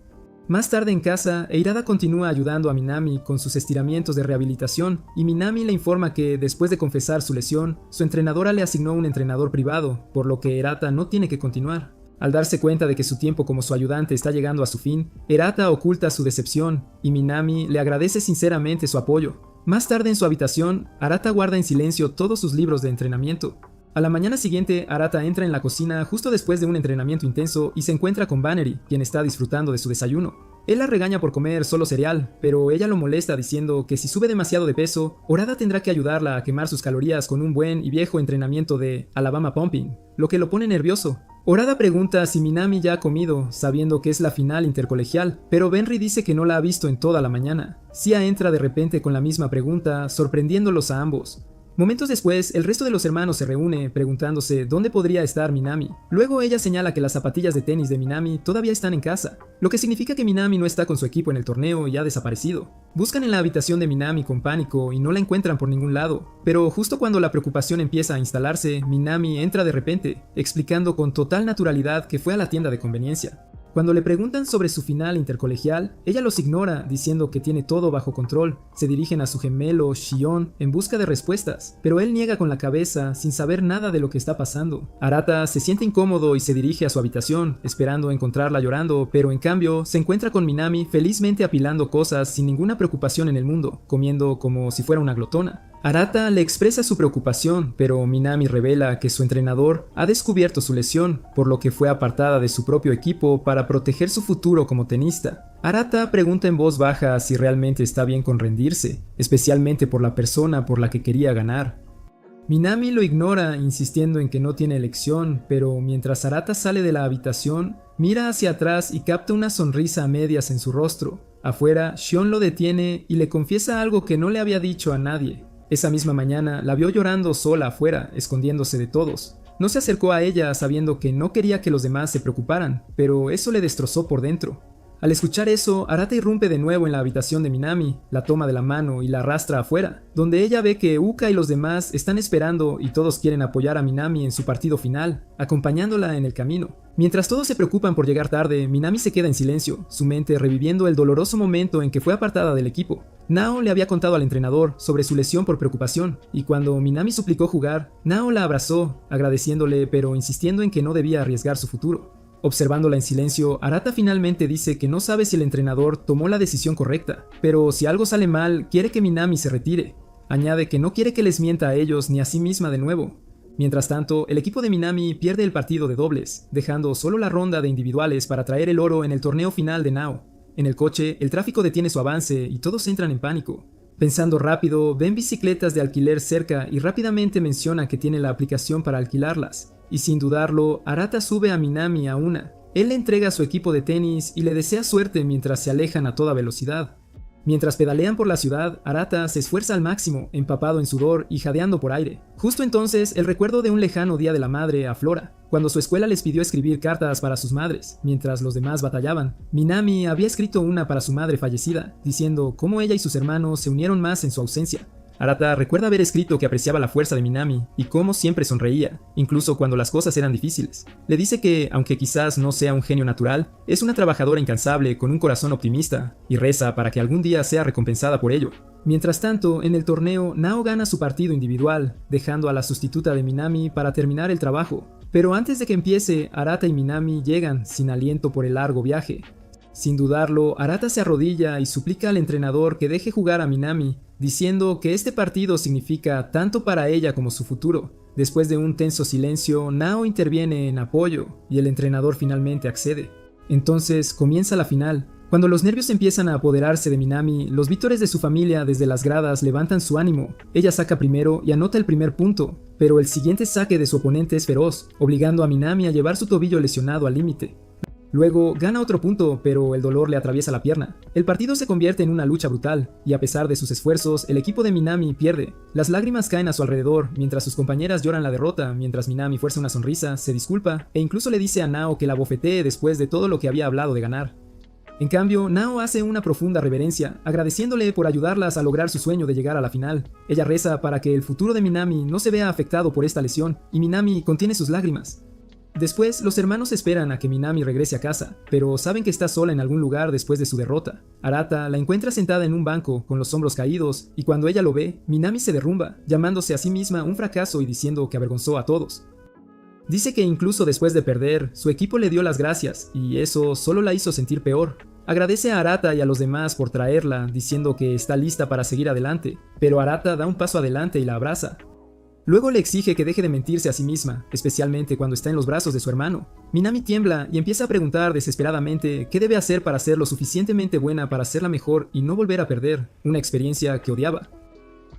[SPEAKER 1] Más tarde en casa, Eirada continúa ayudando a Minami con sus estiramientos de rehabilitación y Minami le informa que, después de confesar su lesión, su entrenadora le asignó un entrenador privado, por lo que Hirata no tiene que continuar. Al darse cuenta de que su tiempo como su ayudante está llegando a su fin, Hirata oculta su decepción y Minami le agradece sinceramente su apoyo. Más tarde en su habitación, Arata guarda en silencio todos sus libros de entrenamiento. A la mañana siguiente, Arata entra en la cocina justo después de un entrenamiento intenso y se encuentra con Bannery, quien está disfrutando de su desayuno. Él la regaña por comer solo cereal, pero ella lo molesta diciendo que si sube demasiado de peso, Orada tendrá que ayudarla a quemar sus calorías con un buen y viejo entrenamiento de Alabama Pumping, lo que lo pone nervioso. Orada pregunta si Minami ya ha comido, sabiendo que es la final intercolegial, pero Benry dice que no la ha visto en toda la mañana. Sia entra de repente con la misma pregunta, sorprendiéndolos a ambos. Momentos después, el resto de los hermanos se reúne, preguntándose dónde podría estar Minami. Luego ella señala que las zapatillas de tenis de Minami todavía están en casa, lo que significa que Minami no está con su equipo en el torneo y ha desaparecido. Buscan en la habitación de Minami con pánico y no la encuentran por ningún lado, pero justo cuando la preocupación empieza a instalarse, Minami entra de repente, explicando con total naturalidad que fue a la tienda de conveniencia. Cuando le preguntan sobre su final intercolegial, ella los ignora, diciendo que tiene todo bajo control. Se dirigen a su gemelo, Shion, en busca de respuestas, pero él niega con la cabeza, sin saber nada de lo que está pasando. Arata se siente incómodo y se dirige a su habitación, esperando encontrarla llorando, pero en cambio, se encuentra con Minami felizmente apilando cosas sin ninguna preocupación en el mundo, comiendo como si fuera una glotona. Arata le expresa su preocupación, pero Minami revela que su entrenador ha descubierto su lesión, por lo que fue apartada de su propio equipo para proteger su futuro como tenista. Arata pregunta en voz baja si realmente está bien con rendirse, especialmente por la persona por la que quería ganar. Minami lo ignora, insistiendo en que no tiene elección, pero mientras Arata sale de la habitación, mira hacia atrás y capta una sonrisa a medias en su rostro. Afuera, Shion lo detiene y le confiesa algo que no le había dicho a nadie. Esa misma mañana la vio llorando sola afuera, escondiéndose de todos. No se acercó a ella sabiendo que no quería que los demás se preocuparan, pero eso le destrozó por dentro. Al escuchar eso, Arata irrumpe de nuevo en la habitación de Minami, la toma de la mano y la arrastra afuera, donde ella ve que Uka y los demás están esperando y todos quieren apoyar a Minami en su partido final, acompañándola en el camino. Mientras todos se preocupan por llegar tarde, Minami se queda en silencio, su mente reviviendo el doloroso momento en que fue apartada del equipo. Nao le había contado al entrenador sobre su lesión por preocupación, y cuando Minami suplicó jugar, Nao la abrazó, agradeciéndole pero insistiendo en que no debía arriesgar su futuro. Observándola en silencio, Arata finalmente dice que no sabe si el entrenador tomó la decisión correcta, pero si algo sale mal, quiere que Minami se retire. Añade que no quiere que les mienta a ellos ni a sí misma de nuevo. Mientras tanto, el equipo de Minami pierde el partido de dobles, dejando solo la ronda de individuales para traer el oro en el torneo final de Nao. En el coche, el tráfico detiene su avance y todos entran en pánico. Pensando rápido, ven bicicletas de alquiler cerca y rápidamente menciona que tiene la aplicación para alquilarlas. Y sin dudarlo, Arata sube a Minami a una. Él le entrega su equipo de tenis y le desea suerte mientras se alejan a toda velocidad. Mientras pedalean por la ciudad, Arata se esfuerza al máximo, empapado en sudor y jadeando por aire. Justo entonces, el recuerdo de un lejano Día de la Madre aflora, cuando su escuela les pidió escribir cartas para sus madres, mientras los demás batallaban. Minami había escrito una para su madre fallecida, diciendo cómo ella y sus hermanos se unieron más en su ausencia. Arata recuerda haber escrito que apreciaba la fuerza de Minami y cómo siempre sonreía, incluso cuando las cosas eran difíciles. Le dice que, aunque quizás no sea un genio natural, es una trabajadora incansable con un corazón optimista, y reza para que algún día sea recompensada por ello. Mientras tanto, en el torneo, Nao gana su partido individual, dejando a la sustituta de Minami para terminar el trabajo. Pero antes de que empiece, Arata y Minami llegan, sin aliento por el largo viaje. Sin dudarlo, Arata se arrodilla y suplica al entrenador que deje jugar a Minami, diciendo que este partido significa tanto para ella como su futuro. Después de un tenso silencio, Nao interviene en apoyo y el entrenador finalmente accede. Entonces comienza la final. Cuando los nervios empiezan a apoderarse de Minami, los vítores de su familia desde las gradas levantan su ánimo. Ella saca primero y anota el primer punto, pero el siguiente saque de su oponente es feroz, obligando a Minami a llevar su tobillo lesionado al límite. Luego gana otro punto, pero el dolor le atraviesa la pierna. El partido se convierte en una lucha brutal, y a pesar de sus esfuerzos, el equipo de Minami pierde. Las lágrimas caen a su alrededor, mientras sus compañeras lloran la derrota, mientras Minami fuerza una sonrisa, se disculpa, e incluso le dice a Nao que la bofetee después de todo lo que había hablado de ganar. En cambio, Nao hace una profunda reverencia, agradeciéndole por ayudarlas a lograr su sueño de llegar a la final. Ella reza para que el futuro de Minami no se vea afectado por esta lesión, y Minami contiene sus lágrimas. Después, los hermanos esperan a que Minami regrese a casa, pero saben que está sola en algún lugar después de su derrota. Arata la encuentra sentada en un banco, con los hombros caídos, y cuando ella lo ve, Minami se derrumba, llamándose a sí misma un fracaso y diciendo que avergonzó a todos. Dice que incluso después de perder, su equipo le dio las gracias, y eso solo la hizo sentir peor. Agradece a Arata y a los demás por traerla, diciendo que está lista para seguir adelante, pero Arata da un paso adelante y la abraza. Luego le exige que deje de mentirse a sí misma, especialmente cuando está en los brazos de su hermano. Minami tiembla y empieza a preguntar desesperadamente qué debe hacer para ser lo suficientemente buena para ser la mejor y no volver a perder, una experiencia que odiaba.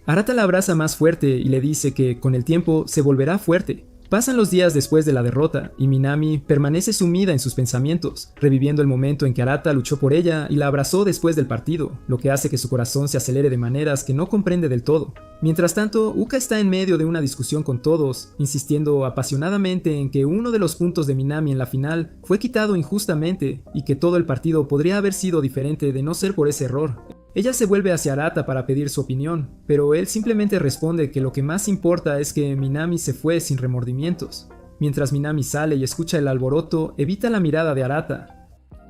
[SPEAKER 1] Arata la abraza más fuerte y le dice que, con el tiempo, se volverá fuerte. Pasan los días después de la derrota, y Minami permanece sumida en sus pensamientos, reviviendo el momento en que Arata luchó por ella y la abrazó después del partido, lo que hace que su corazón se acelere de maneras que no comprende del todo. Mientras tanto, Uka está en medio de una discusión con todos, insistiendo apasionadamente en que uno de los puntos de Minami en la final fue quitado injustamente y que todo el partido podría haber sido diferente de no ser por ese error. Ella se vuelve hacia Arata para pedir su opinión, pero él simplemente responde que lo que más importa es que Minami se fue sin remordimientos. Mientras Minami sale y escucha el alboroto, evita la mirada de Arata.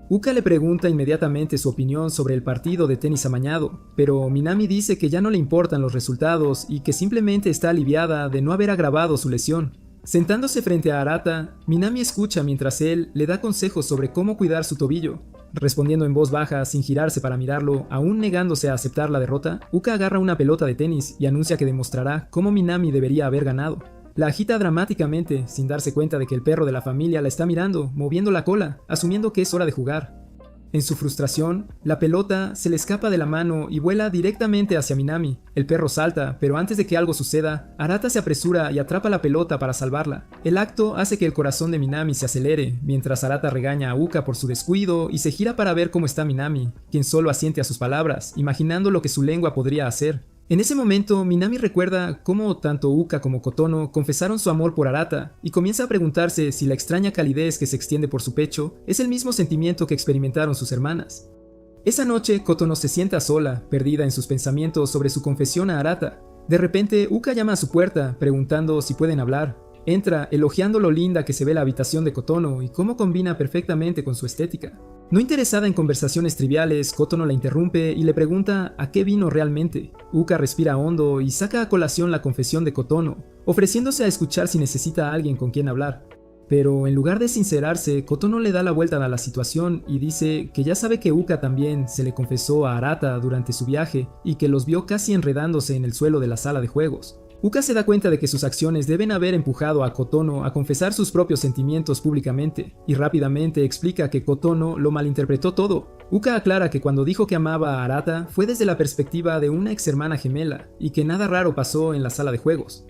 [SPEAKER 1] Uka le pregunta inmediatamente su opinión sobre el partido de tenis amañado, pero Minami dice que ya no le importan los resultados y que simplemente está aliviada de no haber agravado su lesión. Sentándose frente a Arata, Minami escucha mientras él le da consejos sobre cómo cuidar su tobillo. Respondiendo en voz baja sin girarse para mirarlo, aún negándose a aceptar la derrota, Uka agarra una pelota de tenis y anuncia que demostrará cómo Minami debería haber ganado. La agita dramáticamente, sin darse cuenta de que el perro de la familia la está mirando, moviendo la cola, asumiendo que es hora de jugar. En su frustración, la pelota se le escapa de la mano y vuela directamente hacia Minami. El perro salta, pero antes de que algo suceda, Arata se apresura y atrapa la pelota para salvarla. El acto hace que el corazón de Minami se acelere, mientras Arata regaña a Uka por su descuido y se gira para ver cómo está Minami, quien solo asiente a sus palabras, imaginando lo que su lengua podría hacer. En ese momento, Minami recuerda cómo tanto Uka como Kotono confesaron su amor por Arata y comienza a preguntarse si la extraña calidez que se extiende por su pecho es el mismo sentimiento que experimentaron sus hermanas. Esa noche, Kotono se sienta sola, perdida en sus pensamientos sobre su confesión a Arata. De repente, Uka llama a su puerta, preguntando si pueden hablar. Entra, elogiando lo linda que se ve la habitación de Kotono y cómo combina perfectamente con su estética. No interesada en conversaciones triviales, Kotono la interrumpe y le pregunta a qué vino realmente. Uka respira hondo y saca a colación la confesión de Kotono, ofreciéndose a escuchar si necesita a alguien con quien hablar. Pero en lugar de sincerarse, Kotono le da la vuelta a la situación y dice que ya sabe que Uka también se le confesó a Arata durante su viaje y que los vio casi enredándose en el suelo de la sala de juegos. Uka se da cuenta de que sus acciones deben haber empujado a Kotono a confesar sus propios sentimientos públicamente, y rápidamente explica que Kotono lo malinterpretó todo. Uka aclara que cuando dijo que amaba a Arata fue desde la perspectiva de una ex hermana gemela, y que nada raro pasó en la sala de juegos.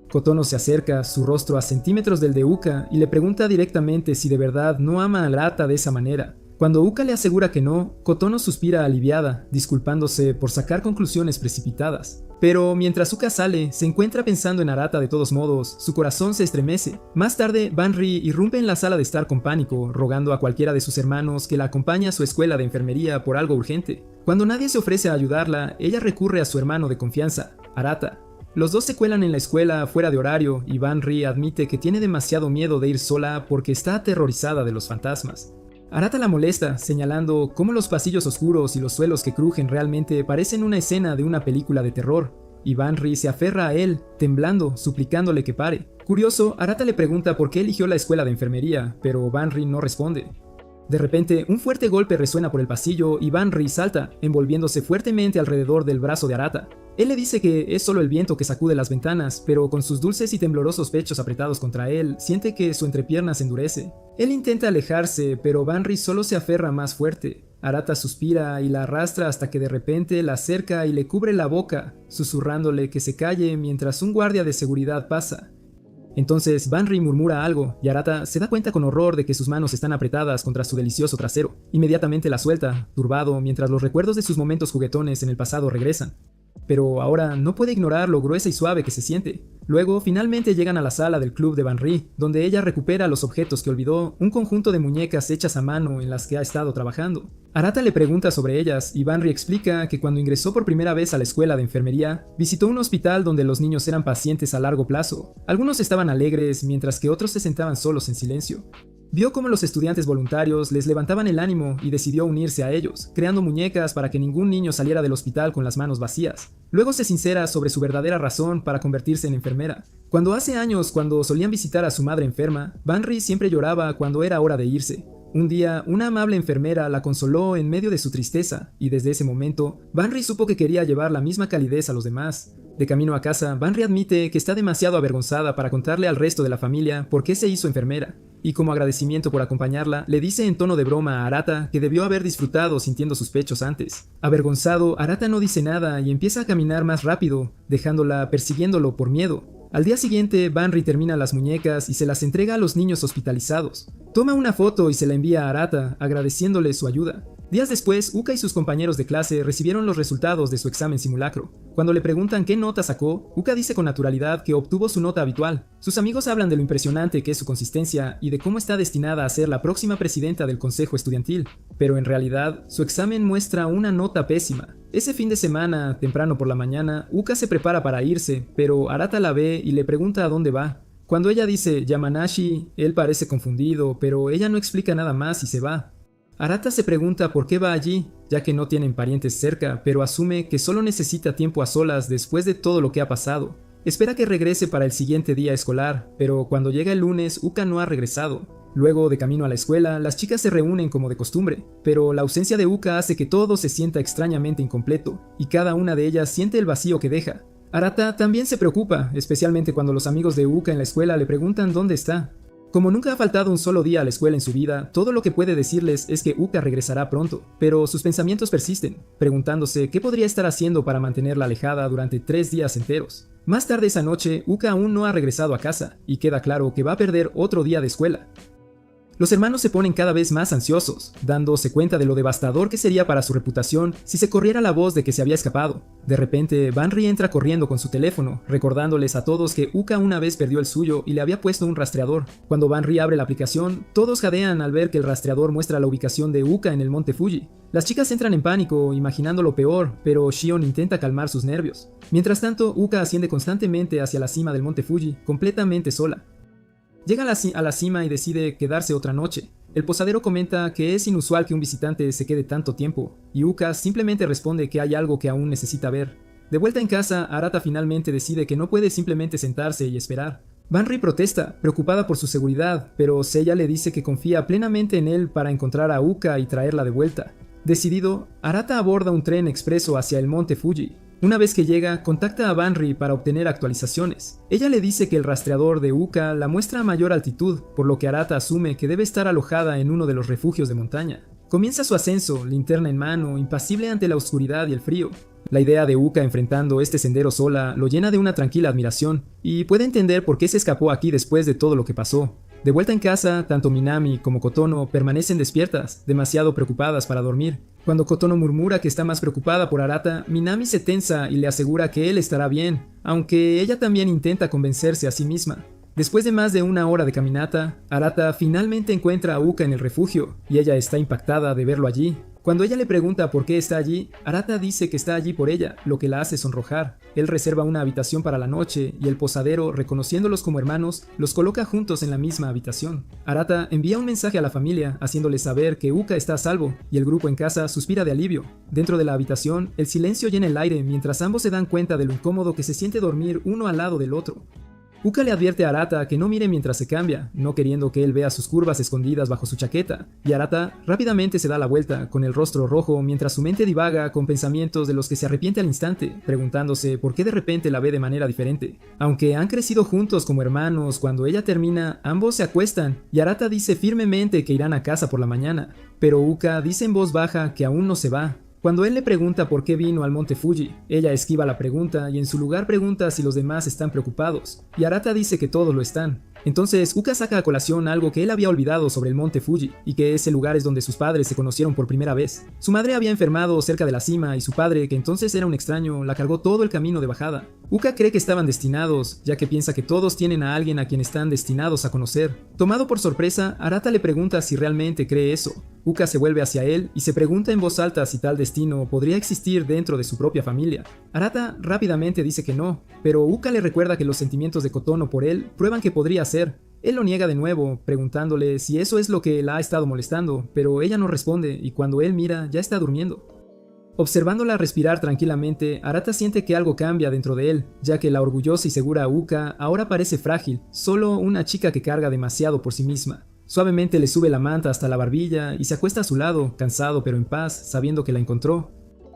[SPEAKER 1] Kotono se acerca, su rostro a centímetros del de Uka, y le pregunta directamente si de verdad no ama a Arata de esa manera. Cuando Uka le asegura que no, Kotono suspira aliviada, disculpándose por sacar conclusiones precipitadas. Pero mientras Uka sale, se encuentra pensando en Arata de todos modos, su corazón se estremece. Más tarde, Banri irrumpe en la sala de estar con pánico, rogando a cualquiera de sus hermanos que la acompañe a su escuela de enfermería por algo urgente. Cuando nadie se ofrece a ayudarla, ella recurre a su hermano de confianza, Arata. Los dos se cuelan en la escuela fuera de horario y Banri admite que tiene demasiado miedo de ir sola porque está aterrorizada de los fantasmas. Arata la molesta, señalando cómo los pasillos oscuros y los suelos que crujen realmente parecen una escena de una película de terror, y Banri se aferra a él, temblando, suplicándole que pare. Curioso, Arata le pregunta por qué eligió la escuela de enfermería, pero Banri no responde. De repente, un fuerte golpe resuena por el pasillo y Banri salta, envolviéndose fuertemente alrededor del brazo de Arata. Él le dice que es solo el viento que sacude las ventanas, pero con sus dulces y temblorosos pechos apretados contra él, siente que su entrepierna se endurece. Él intenta alejarse, pero Banri solo se aferra más fuerte. Arata suspira y la arrastra hasta que de repente la acerca y le cubre la boca, susurrándole que se calle mientras un guardia de seguridad pasa. Entonces Banri murmura algo y Arata se da cuenta con horror de que sus manos están apretadas contra su delicioso trasero. Inmediatamente la suelta, turbado, mientras los recuerdos de sus momentos juguetones en el pasado regresan. Pero ahora no puede ignorar lo gruesa y suave que se siente. Luego finalmente llegan a la sala del club de Banri, donde ella recupera los objetos que olvidó, un conjunto de muñecas hechas a mano en las que ha estado trabajando. Arata le pregunta sobre ellas y Banri explica que cuando ingresó por primera vez a la escuela de enfermería, visitó un hospital donde los niños eran pacientes a largo plazo. Algunos estaban alegres, mientras que otros se sentaban solos en silencio. Vio cómo los estudiantes voluntarios les levantaban el ánimo y decidió unirse a ellos, creando muñecas para que ningún niño saliera del hospital con las manos vacías. Luego se sincera sobre su verdadera razón para convertirse en enfermera. Cuando hace años, cuando solían visitar a su madre enferma, Banri siempre lloraba cuando era hora de irse. Un día, una amable enfermera la consoló en medio de su tristeza, y desde ese momento, Banri supo que quería llevar la misma calidez a los demás. De camino a casa, Banri admite que está demasiado avergonzada para contarle al resto de la familia por qué se hizo enfermera, y como agradecimiento por acompañarla, le dice en tono de broma a Arata que debió haber disfrutado sintiendo sus pechos antes. Avergonzado, Arata no dice nada y empieza a caminar más rápido, dejándola persiguiéndolo por miedo. Al día siguiente, Banri termina las muñecas y se las entrega a los niños hospitalizados. Toma una foto y se la envía a Arata, agradeciéndole su ayuda. Días después, Uka y sus compañeros de clase recibieron los resultados de su examen simulacro. Cuando le preguntan qué nota sacó, Uka dice con naturalidad que obtuvo su nota habitual. Sus amigos hablan de lo impresionante que es su consistencia y de cómo está destinada a ser la próxima presidenta del consejo estudiantil. Pero en realidad, su examen muestra una nota pésima. Ese fin de semana, temprano por la mañana, Uka se prepara para irse, pero Arata la ve y le pregunta a dónde va. Cuando ella dice Yamanashi, él parece confundido, pero ella no explica nada más y se va. Arata se pregunta por qué va allí, ya que no tienen parientes cerca, pero asume que solo necesita tiempo a solas después de todo lo que ha pasado. Espera que regrese para el siguiente día escolar, pero cuando llega el lunes, Uka no ha regresado. Luego, de camino a la escuela, las chicas se reúnen como de costumbre, pero la ausencia de Uka hace que todo se sienta extrañamente incompleto, y cada una de ellas siente el vacío que deja. Arata también se preocupa, especialmente cuando los amigos de Uka en la escuela le preguntan dónde está. Como nunca ha faltado un solo día a la escuela en su vida, todo lo que puede decirles es que Uka regresará pronto, pero sus pensamientos persisten, preguntándose qué podría estar haciendo para mantenerla alejada durante 3 días enteros. Más tarde esa noche, Uka aún no ha regresado a casa, y queda claro que va a perder otro día de escuela. Los hermanos se ponen cada vez más ansiosos, dándose cuenta de lo devastador que sería para su reputación si se corriera la voz de que se había escapado. De repente, Banri entra corriendo con su teléfono, recordándoles a todos que Uka una vez perdió el suyo y le había puesto un rastreador. Cuando Banri abre la aplicación, todos jadean al ver que el rastreador muestra la ubicación de Uka en el monte Fuji. Las chicas entran en pánico, imaginando lo peor, pero Shion intenta calmar sus nervios. Mientras tanto, Uka asciende constantemente hacia la cima del monte Fuji, completamente sola. Llega a la cima y decide quedarse otra noche. El posadero comenta que es inusual que un visitante se quede tanto tiempo, y Uka simplemente responde que hay algo que aún necesita ver. De vuelta en casa, Arata finalmente decide que no puede simplemente sentarse y esperar. Banri protesta, preocupada por su seguridad, pero Seiya le dice que confía plenamente en él para encontrar a Uka y traerla de vuelta. Decidido, Arata aborda un tren expreso hacia el monte Fuji. Una vez que llega, contacta a Banri para obtener actualizaciones. Ella le dice que el rastreador de Uka la muestra a mayor altitud, por lo que Arata asume que debe estar alojada en uno de los refugios de montaña. Comienza su ascenso, linterna en mano, impasible ante la oscuridad y el frío. La idea de Uka enfrentando este sendero sola lo llena de una tranquila admiración, y puede entender por qué se escapó aquí después de todo lo que pasó. De vuelta en casa, tanto Minami como Kotono permanecen despiertas, demasiado preocupadas para dormir. Cuando Kotono murmura que está más preocupada por Arata, Minami se tensa y le asegura que él estará bien, aunque ella también intenta convencerse a sí misma. Después de más de 1 hora de caminata, Arata finalmente encuentra a Uka en el refugio, y ella está impactada de verlo allí. Cuando ella le pregunta por qué está allí, Arata dice que está allí por ella, lo que la hace sonrojar. Él reserva una habitación para la noche, y el posadero, reconociéndolos como hermanos, los coloca juntos en la misma habitación. Arata envía un mensaje a la familia, haciéndoles saber que Uka está a salvo, y el grupo en casa suspira de alivio. Dentro de la habitación, el silencio llena el aire mientras ambos se dan cuenta de lo incómodo que se siente dormir uno al lado del otro. Uka le advierte a Arata que no mire mientras se cambia, no queriendo que él vea sus curvas escondidas bajo su chaqueta, y Arata rápidamente se da la vuelta, con el rostro rojo, mientras su mente divaga con pensamientos de los que se arrepiente al instante, preguntándose por qué de repente la ve de manera diferente. Aunque han crecido juntos como hermanos, cuando ella termina, ambos se acuestan, y Arata dice firmemente que irán a casa por la mañana, pero Uka dice en voz baja que aún no se va. Cuando él le pregunta por qué vino al monte Fuji, ella esquiva la pregunta y en su lugar pregunta si los demás están preocupados, y Arata dice que todos lo están. Entonces Uka saca a colación algo que él había olvidado sobre el monte Fuji, y que ese lugar es donde sus padres se conocieron por primera vez. Su madre había enfermado cerca de la cima y su padre, que entonces era un extraño, la cargó todo el camino de bajada. Uka cree que estaban destinados, ya que piensa que todos tienen a alguien a quien están destinados a conocer. Tomado por sorpresa, Arata le pregunta si realmente cree eso. Uka se vuelve hacia él y se pregunta en voz alta si tal destino podría existir dentro de su propia familia. Arata rápidamente dice que no, pero Uka le recuerda que los sentimientos de Kotono por él prueban que podría ser. Él lo niega de nuevo, preguntándole si eso es lo que la ha estado molestando, pero ella no responde y cuando él mira ya está durmiendo. Observándola respirar tranquilamente, Arata siente que algo cambia dentro de él, ya que la orgullosa y segura Uka ahora parece frágil, solo una chica que carga demasiado por sí misma. Suavemente le sube la manta hasta la barbilla y se acuesta a su lado, cansado pero en paz, sabiendo que la encontró.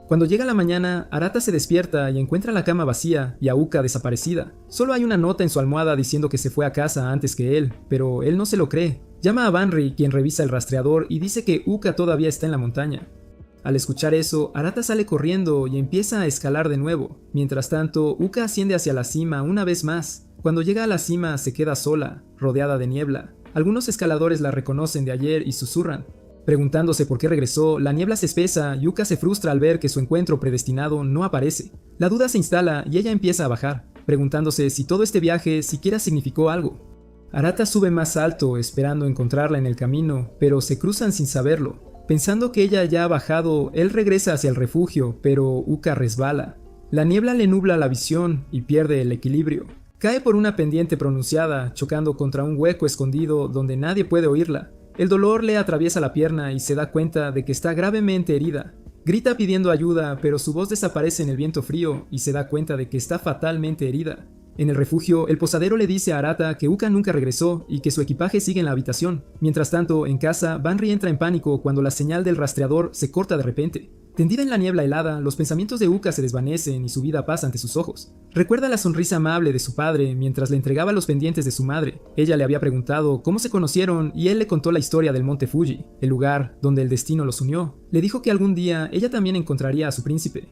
[SPEAKER 1] Cuando llega la mañana, Arata se despierta y encuentra la cama vacía y a Uka desaparecida. Solo hay una nota en su almohada diciendo que se fue a casa antes que él, pero él no se lo cree. Llama a Banri, quien revisa el rastreador y dice que Uka todavía está en la montaña. Al escuchar eso, Arata sale corriendo y empieza a escalar de nuevo. Mientras tanto, Uka asciende hacia la cima una vez más. Cuando llega a la cima se queda sola, rodeada de niebla. Algunos escaladores la reconocen de ayer y susurran. Preguntándose por qué regresó, la niebla se espesa y Uka se frustra al ver que su encuentro predestinado no aparece. La duda se instala y ella empieza a bajar, preguntándose si todo este viaje siquiera significó algo. Arata sube más alto, esperando encontrarla en el camino, pero se cruzan sin saberlo. Pensando que ella ya ha bajado, él regresa hacia el refugio, pero Uka resbala. La niebla le nubla la visión y pierde el equilibrio. Cae por una pendiente pronunciada, chocando contra un hueco escondido donde nadie puede oírla. El dolor le atraviesa la pierna y se da cuenta de que está gravemente herida. Grita pidiendo ayuda, pero su voz desaparece en el viento frío y se da cuenta de que está fatalmente herida. En el refugio, el posadero le dice a Arata que Uka nunca regresó y que su equipaje sigue en la habitación. Mientras tanto, en casa, Banri entra en pánico cuando la señal del rastreador se corta de repente. Tendida en la niebla helada, los pensamientos de Uka se desvanecen y su vida pasa ante sus ojos. Recuerda la sonrisa amable de su padre mientras le entregaba los pendientes de su madre. Ella le había preguntado cómo se conocieron y él le contó la historia del monte Fuji, el lugar donde el destino los unió. Le dijo que algún día ella también encontraría a su príncipe.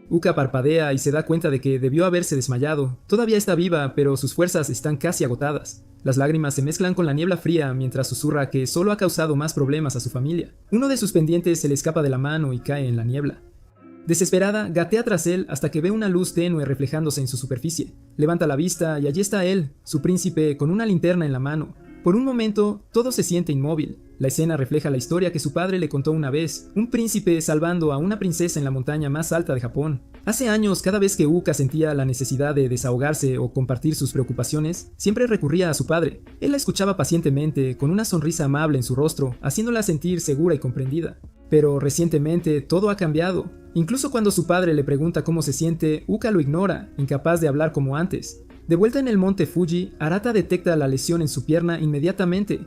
[SPEAKER 1] Uka parpadea y se da cuenta de que debió haberse desmayado. Todavía está viva, pero sus fuerzas están casi agotadas. Las lágrimas se mezclan con la niebla fría mientras susurra que solo ha causado más problemas a su familia. Uno de sus pendientes se le escapa de la mano y cae en la niebla. Desesperada, gatea tras él hasta que ve una luz tenue reflejándose en su superficie. Levanta la vista y allí está él, su príncipe, con una linterna en la mano. Por un momento, todo se siente inmóvil. La escena refleja la historia que su padre le contó una vez, un príncipe salvando a una princesa en la montaña más alta de Japón. Hace años, cada vez que Uka sentía la necesidad de desahogarse o compartir sus preocupaciones, siempre recurría a su padre. Él la escuchaba pacientemente, con una sonrisa amable en su rostro, haciéndola sentir segura y comprendida. Pero recientemente todo ha cambiado. Incluso cuando su padre le pregunta cómo se siente, Uka lo ignora, incapaz de hablar como antes. De vuelta en el monte Fuji, Arata detecta la lesión en su pierna inmediatamente.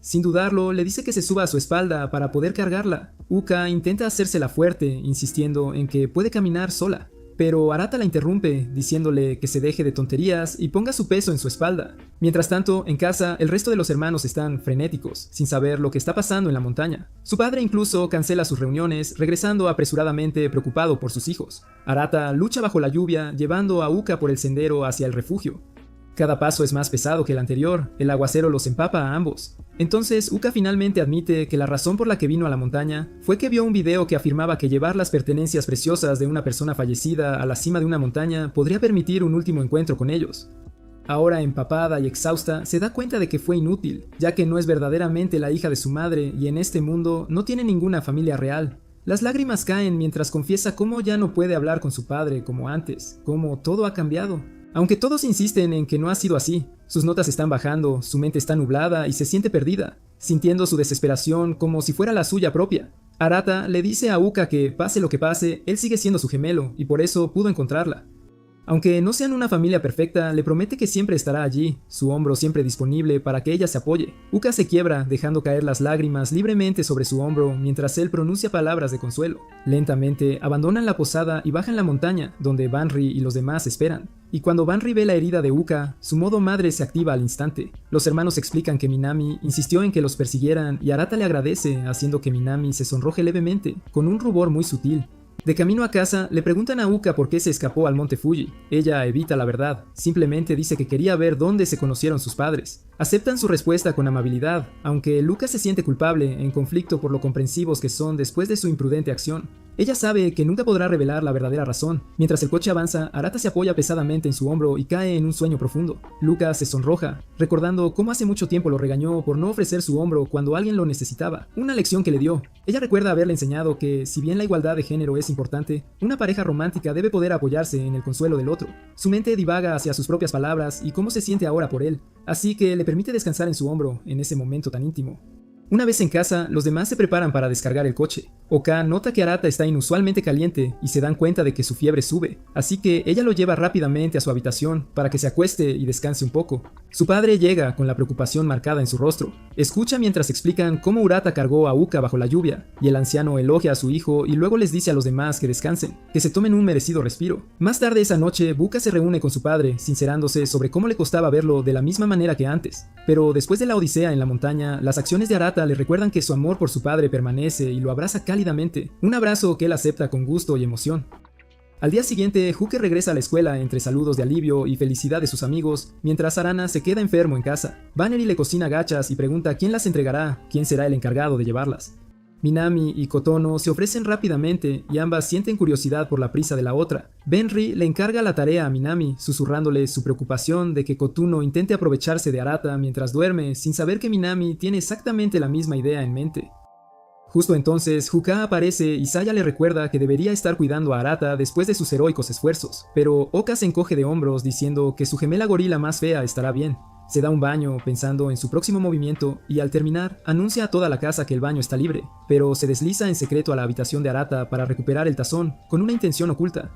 [SPEAKER 1] Sin dudarlo, le dice que se suba a su espalda para poder cargarla. Uka intenta hacérsela fuerte, insistiendo en que puede caminar sola. Pero Arata la interrumpe, diciéndole que se deje de tonterías y ponga su peso en su espalda. Mientras tanto, en casa, el resto de los hermanos están frenéticos, sin saber lo que está pasando en la montaña. Su padre incluso cancela sus reuniones, regresando apresuradamente preocupado por sus hijos. Arata lucha bajo la lluvia, llevando a Uka por el sendero hacia el refugio. Cada paso es más pesado que el anterior, el aguacero los empapa a ambos. Entonces, Uka finalmente admite que la razón por la que vino a la montaña fue que vio un video que afirmaba que llevar las pertenencias preciosas de una persona fallecida a la cima de una montaña podría permitir un último encuentro con ellos. Ahora empapada y exhausta, se da cuenta de que fue inútil, ya que no es verdaderamente la hija de su madre y en este mundo no tiene ninguna familia real. Las lágrimas caen mientras confiesa cómo ya no puede hablar con su padre como antes, cómo todo ha cambiado. Aunque todos insisten en que no ha sido así, sus notas están bajando, su mente está nublada y se siente perdida, sintiendo su desesperación como si fuera la suya propia. Arata le dice a Uka que, pase lo que pase, él sigue siendo su gemelo y por eso pudo encontrarla. Aunque no sean una familia perfecta, le promete que siempre estará allí, su hombro siempre disponible para que ella se apoye. Uka se quiebra, dejando caer las lágrimas libremente sobre su hombro mientras él pronuncia palabras de consuelo. Lentamente, abandonan la posada y bajan la montaña, donde Banri y los demás esperan. Y cuando Banri ve la herida de Uka, su modo madre se activa al instante. Los hermanos explican que Minami insistió en que los persiguieran y Arata le agradece, haciendo que Minami se sonroje levemente, con un rubor muy sutil. De camino a casa, le preguntan a Uka por qué se escapó al monte Fuji. Ella evita la verdad, simplemente dice que quería ver dónde se conocieron sus padres. Aceptan su respuesta con amabilidad, aunque Uka se siente culpable, en conflicto por lo comprensivos que son después de su imprudente acción. Ella sabe que nunca podrá revelar la verdadera razón. Mientras el coche avanza, Arata se apoya pesadamente en su hombro y cae en un sueño profundo. Uka se sonroja, recordando cómo hace mucho tiempo lo regañó por no ofrecer su hombro cuando alguien lo necesitaba, una lección que le dio. Ella recuerda haberle enseñado que, si bien la igualdad de género es importante, una pareja romántica debe poder apoyarse en el consuelo del otro. Su mente divaga hacia sus propias palabras y cómo se siente ahora por él, así que le permite descansar en su hombro en ese momento tan íntimo. Una vez en casa, los demás se preparan para descargar el coche. Oka nota que Arata está inusualmente caliente y se dan cuenta de que su fiebre sube, así que ella lo lleva rápidamente a su habitación para que se acueste y descanse un poco. Su padre llega con la preocupación marcada en su rostro. Escucha mientras explican cómo Urata cargó a Uka bajo la lluvia, y el anciano elogia a su hijo y luego les dice a los demás que descansen, que se tomen un merecido respiro. Más tarde esa noche, Buka se reúne con su padre, sincerándose sobre cómo le costaba verlo de la misma manera que antes. Pero después de la odisea en la montaña, las acciones de Arata le recuerdan que su amor por su padre permanece y lo abraza cálidamente, un abrazo que él acepta con gusto y emoción. Al día siguiente, Huke regresa a la escuela entre saludos de alivio y felicidad de sus amigos, mientras Arana se queda enfermo en casa. Baneri le cocina gachas y pregunta quién las entregará, quién será el encargado de llevarlas. Minami y Kotono se ofrecen rápidamente y ambas sienten curiosidad por la prisa de la otra. Benri le encarga la tarea a Minami, susurrándole su preocupación de que Kotono intente aprovecharse de Arata mientras duerme, sin saber que Minami tiene exactamente la misma idea en mente. Justo entonces, Huka aparece y Saya le recuerda que debería estar cuidando a Arata después de sus heroicos esfuerzos, pero Oka se encoge de hombros diciendo que su gemela gorila más fea estará bien. Se da un baño pensando en su próximo movimiento y al terminar anuncia a toda la casa que el baño está libre, pero se desliza en secreto a la habitación de Arata para recuperar el tazón con una intención oculta.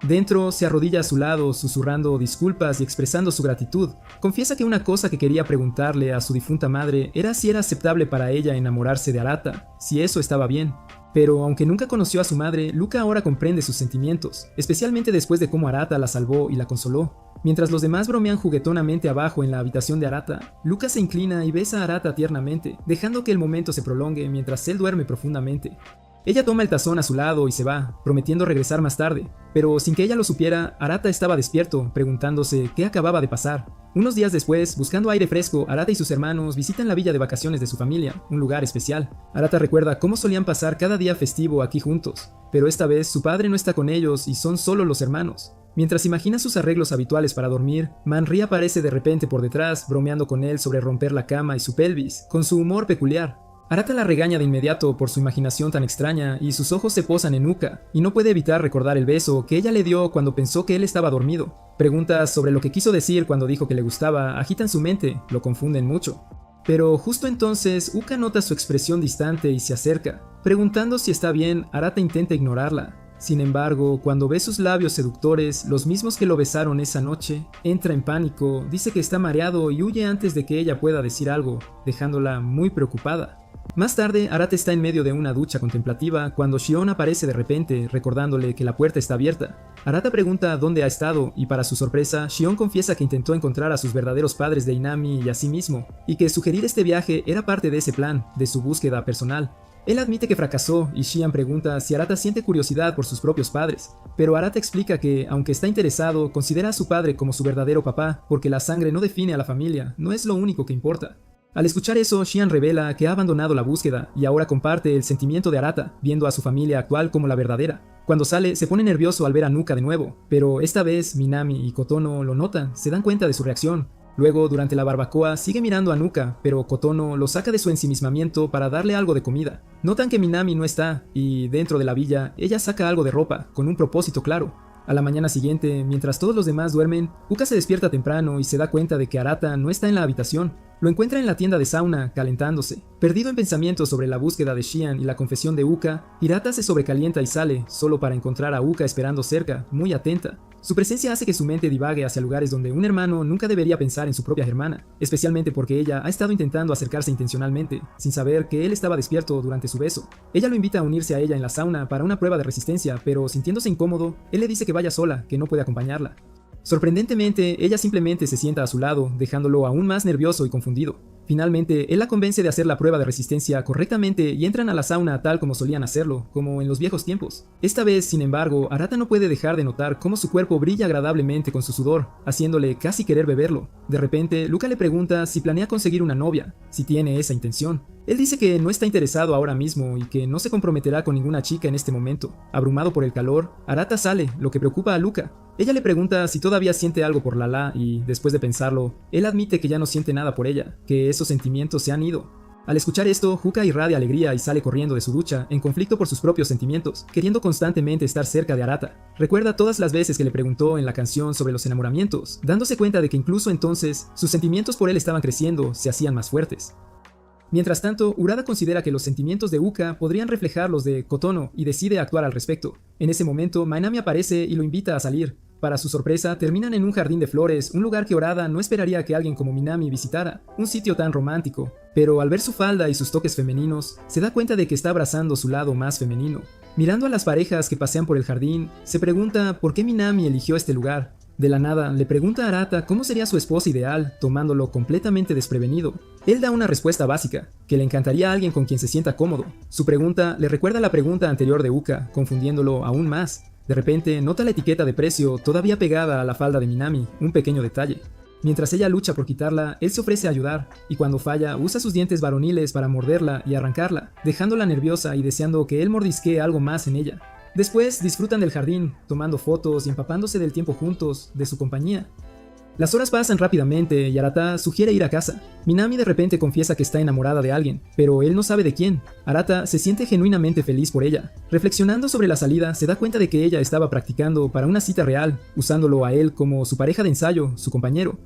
[SPEAKER 1] Dentro, se arrodilla a su lado, susurrando disculpas y expresando su gratitud. Confiesa que una cosa que quería preguntarle a su difunta madre era si era aceptable para ella enamorarse de Arata, si eso estaba bien. Pero aunque nunca conoció a su madre, Luca ahora comprende sus sentimientos, especialmente después de cómo Arata la salvó y la consoló. Mientras los demás bromean juguetonamente abajo en la habitación de Arata, Luca se inclina y besa a Arata tiernamente, dejando que el momento se prolongue mientras él duerme profundamente. Ella toma el tazón a su lado y se va, prometiendo regresar más tarde, pero sin que ella lo supiera, Arata estaba despierto, preguntándose qué acababa de pasar. Unos días después, buscando aire fresco, Arata y sus hermanos visitan la villa de vacaciones de su familia, un lugar especial. Arata recuerda cómo solían pasar cada día festivo aquí juntos, pero esta vez su padre no está con ellos y son solo los hermanos. Mientras imagina sus arreglos habituales para dormir, Manri aparece de repente por detrás, bromeando con él sobre romper la cama y su pelvis, con su humor peculiar. Arata la regaña de inmediato por su imaginación tan extraña y sus ojos se posan en Uka, y no puede evitar recordar el beso que ella le dio cuando pensó que él estaba dormido. Preguntas sobre lo que quiso decir cuando dijo que le gustaba agitan su mente, lo confunden mucho. Pero justo entonces, Uka nota su expresión distante y se acerca. Preguntando si está bien, Arata intenta ignorarla. Sin embargo, cuando ve sus labios seductores, los mismos que lo besaron esa noche, entra en pánico, dice que está mareado y huye antes de que ella pueda decir algo, dejándola muy preocupada. Más tarde, Arata está en medio de una ducha contemplativa cuando Shion aparece de repente, recordándole que la puerta está abierta. Arata pregunta dónde ha estado y para su sorpresa, Shion confiesa que intentó encontrar a sus verdaderos padres de Inami y a sí mismo, y que sugerir este viaje era parte de ese plan, de su búsqueda personal. Él admite que fracasó y Shion pregunta si Arata siente curiosidad por sus propios padres, pero Arata explica que, aunque está interesado, considera a su padre como su verdadero papá porque la sangre no define a la familia, no es lo único que importa. Al escuchar eso, Shion revela que ha abandonado la búsqueda y ahora comparte el sentimiento de Arata, viendo a su familia actual como la verdadera. Cuando sale, se pone nervioso al ver a Nuka de nuevo, pero esta vez Minami y Kotono lo notan, se dan cuenta de su reacción. Luego, durante la barbacoa, sigue mirando a Nuka, pero Kotono lo saca de su ensimismamiento para darle algo de comida. Notan que Minami no está, y dentro de la villa, ella saca algo de ropa, con un propósito claro. A la mañana siguiente, mientras todos los demás duermen, Uka se despierta temprano y se da cuenta de que Arata no está en la habitación. Lo encuentra en la tienda de sauna, calentándose. Perdido en pensamientos sobre la búsqueda de Xian y la confesión de Uka, Hirata se sobrecalienta y sale, solo para encontrar a Uka esperando cerca, muy atenta. Su presencia hace que su mente divague hacia lugares donde un hermano nunca debería pensar en su propia hermana, especialmente porque ella ha estado intentando acercarse intencionalmente, sin saber que él estaba despierto durante su beso. Ella lo invita a unirse a ella en la sauna para una prueba de resistencia, pero sintiéndose incómodo, él le dice que vaya sola, que no puede acompañarla. Sorprendentemente, ella simplemente se sienta a su lado, dejándolo aún más nervioso y confundido. Finalmente, él la convence de hacer la prueba de resistencia correctamente y entran a la sauna tal como solían hacerlo, como en los viejos tiempos. Esta vez, sin embargo, Arata no puede dejar de notar cómo su cuerpo brilla agradablemente con su sudor, haciéndole casi querer beberlo. De repente, Luca le pregunta si planea conseguir una novia, si tiene esa intención. Él dice que no está interesado ahora mismo y que no se comprometerá con ninguna chica en este momento. Abrumado por el calor, Arata sale, lo que preocupa a Luca. Ella le pregunta si todavía siente algo por Lala y, después de pensarlo, él admite que ya no siente nada por ella, que esos sentimientos se han ido. Al escuchar esto, Huka irradia alegría y sale corriendo de su ducha, en conflicto por sus propios sentimientos, queriendo constantemente estar cerca de Arata. Recuerda todas las veces que le preguntó en la canción sobre los enamoramientos, dándose cuenta de que incluso entonces, sus sentimientos por él estaban creciendo, se hacían más fuertes. Mientras tanto, Urada considera que los sentimientos de Uka podrían reflejar los de Kotono y decide actuar al respecto. En ese momento, Mainami aparece y lo invita a salir. Para su sorpresa, terminan en un jardín de flores, un lugar que Urada no esperaría que alguien como Minami visitara, un sitio tan romántico. Pero al ver su falda y sus toques femeninos, se da cuenta de que está abrazando su lado más femenino. Mirando a las parejas que pasean por el jardín, se pregunta por qué Minami eligió este lugar. De la nada, le pregunta a Arata cómo sería su esposa ideal, tomándolo completamente desprevenido. Él da una respuesta básica, que le encantaría a alguien con quien se sienta cómodo. Su pregunta le recuerda la pregunta anterior de Uka, confundiéndolo aún más. De repente, nota la etiqueta de precio todavía pegada a la falda de Minami, un pequeño detalle. Mientras ella lucha por quitarla, él se ofrece a ayudar, y cuando falla, usa sus dientes varoniles para morderla y arrancarla, dejándola nerviosa y deseando que él mordisquee algo más en ella. Después disfrutan del jardín, tomando fotos y empapándose del tiempo juntos, de su compañía. Las horas pasan rápidamente y Arata sugiere ir a casa. Minami de repente confiesa que está enamorada de alguien, pero él no sabe de quién. Arata se siente genuinamente feliz por ella. Reflexionando sobre la salida, se da cuenta de que ella estaba practicando para una cita real, usándolo a él como su pareja de ensayo, su compañero.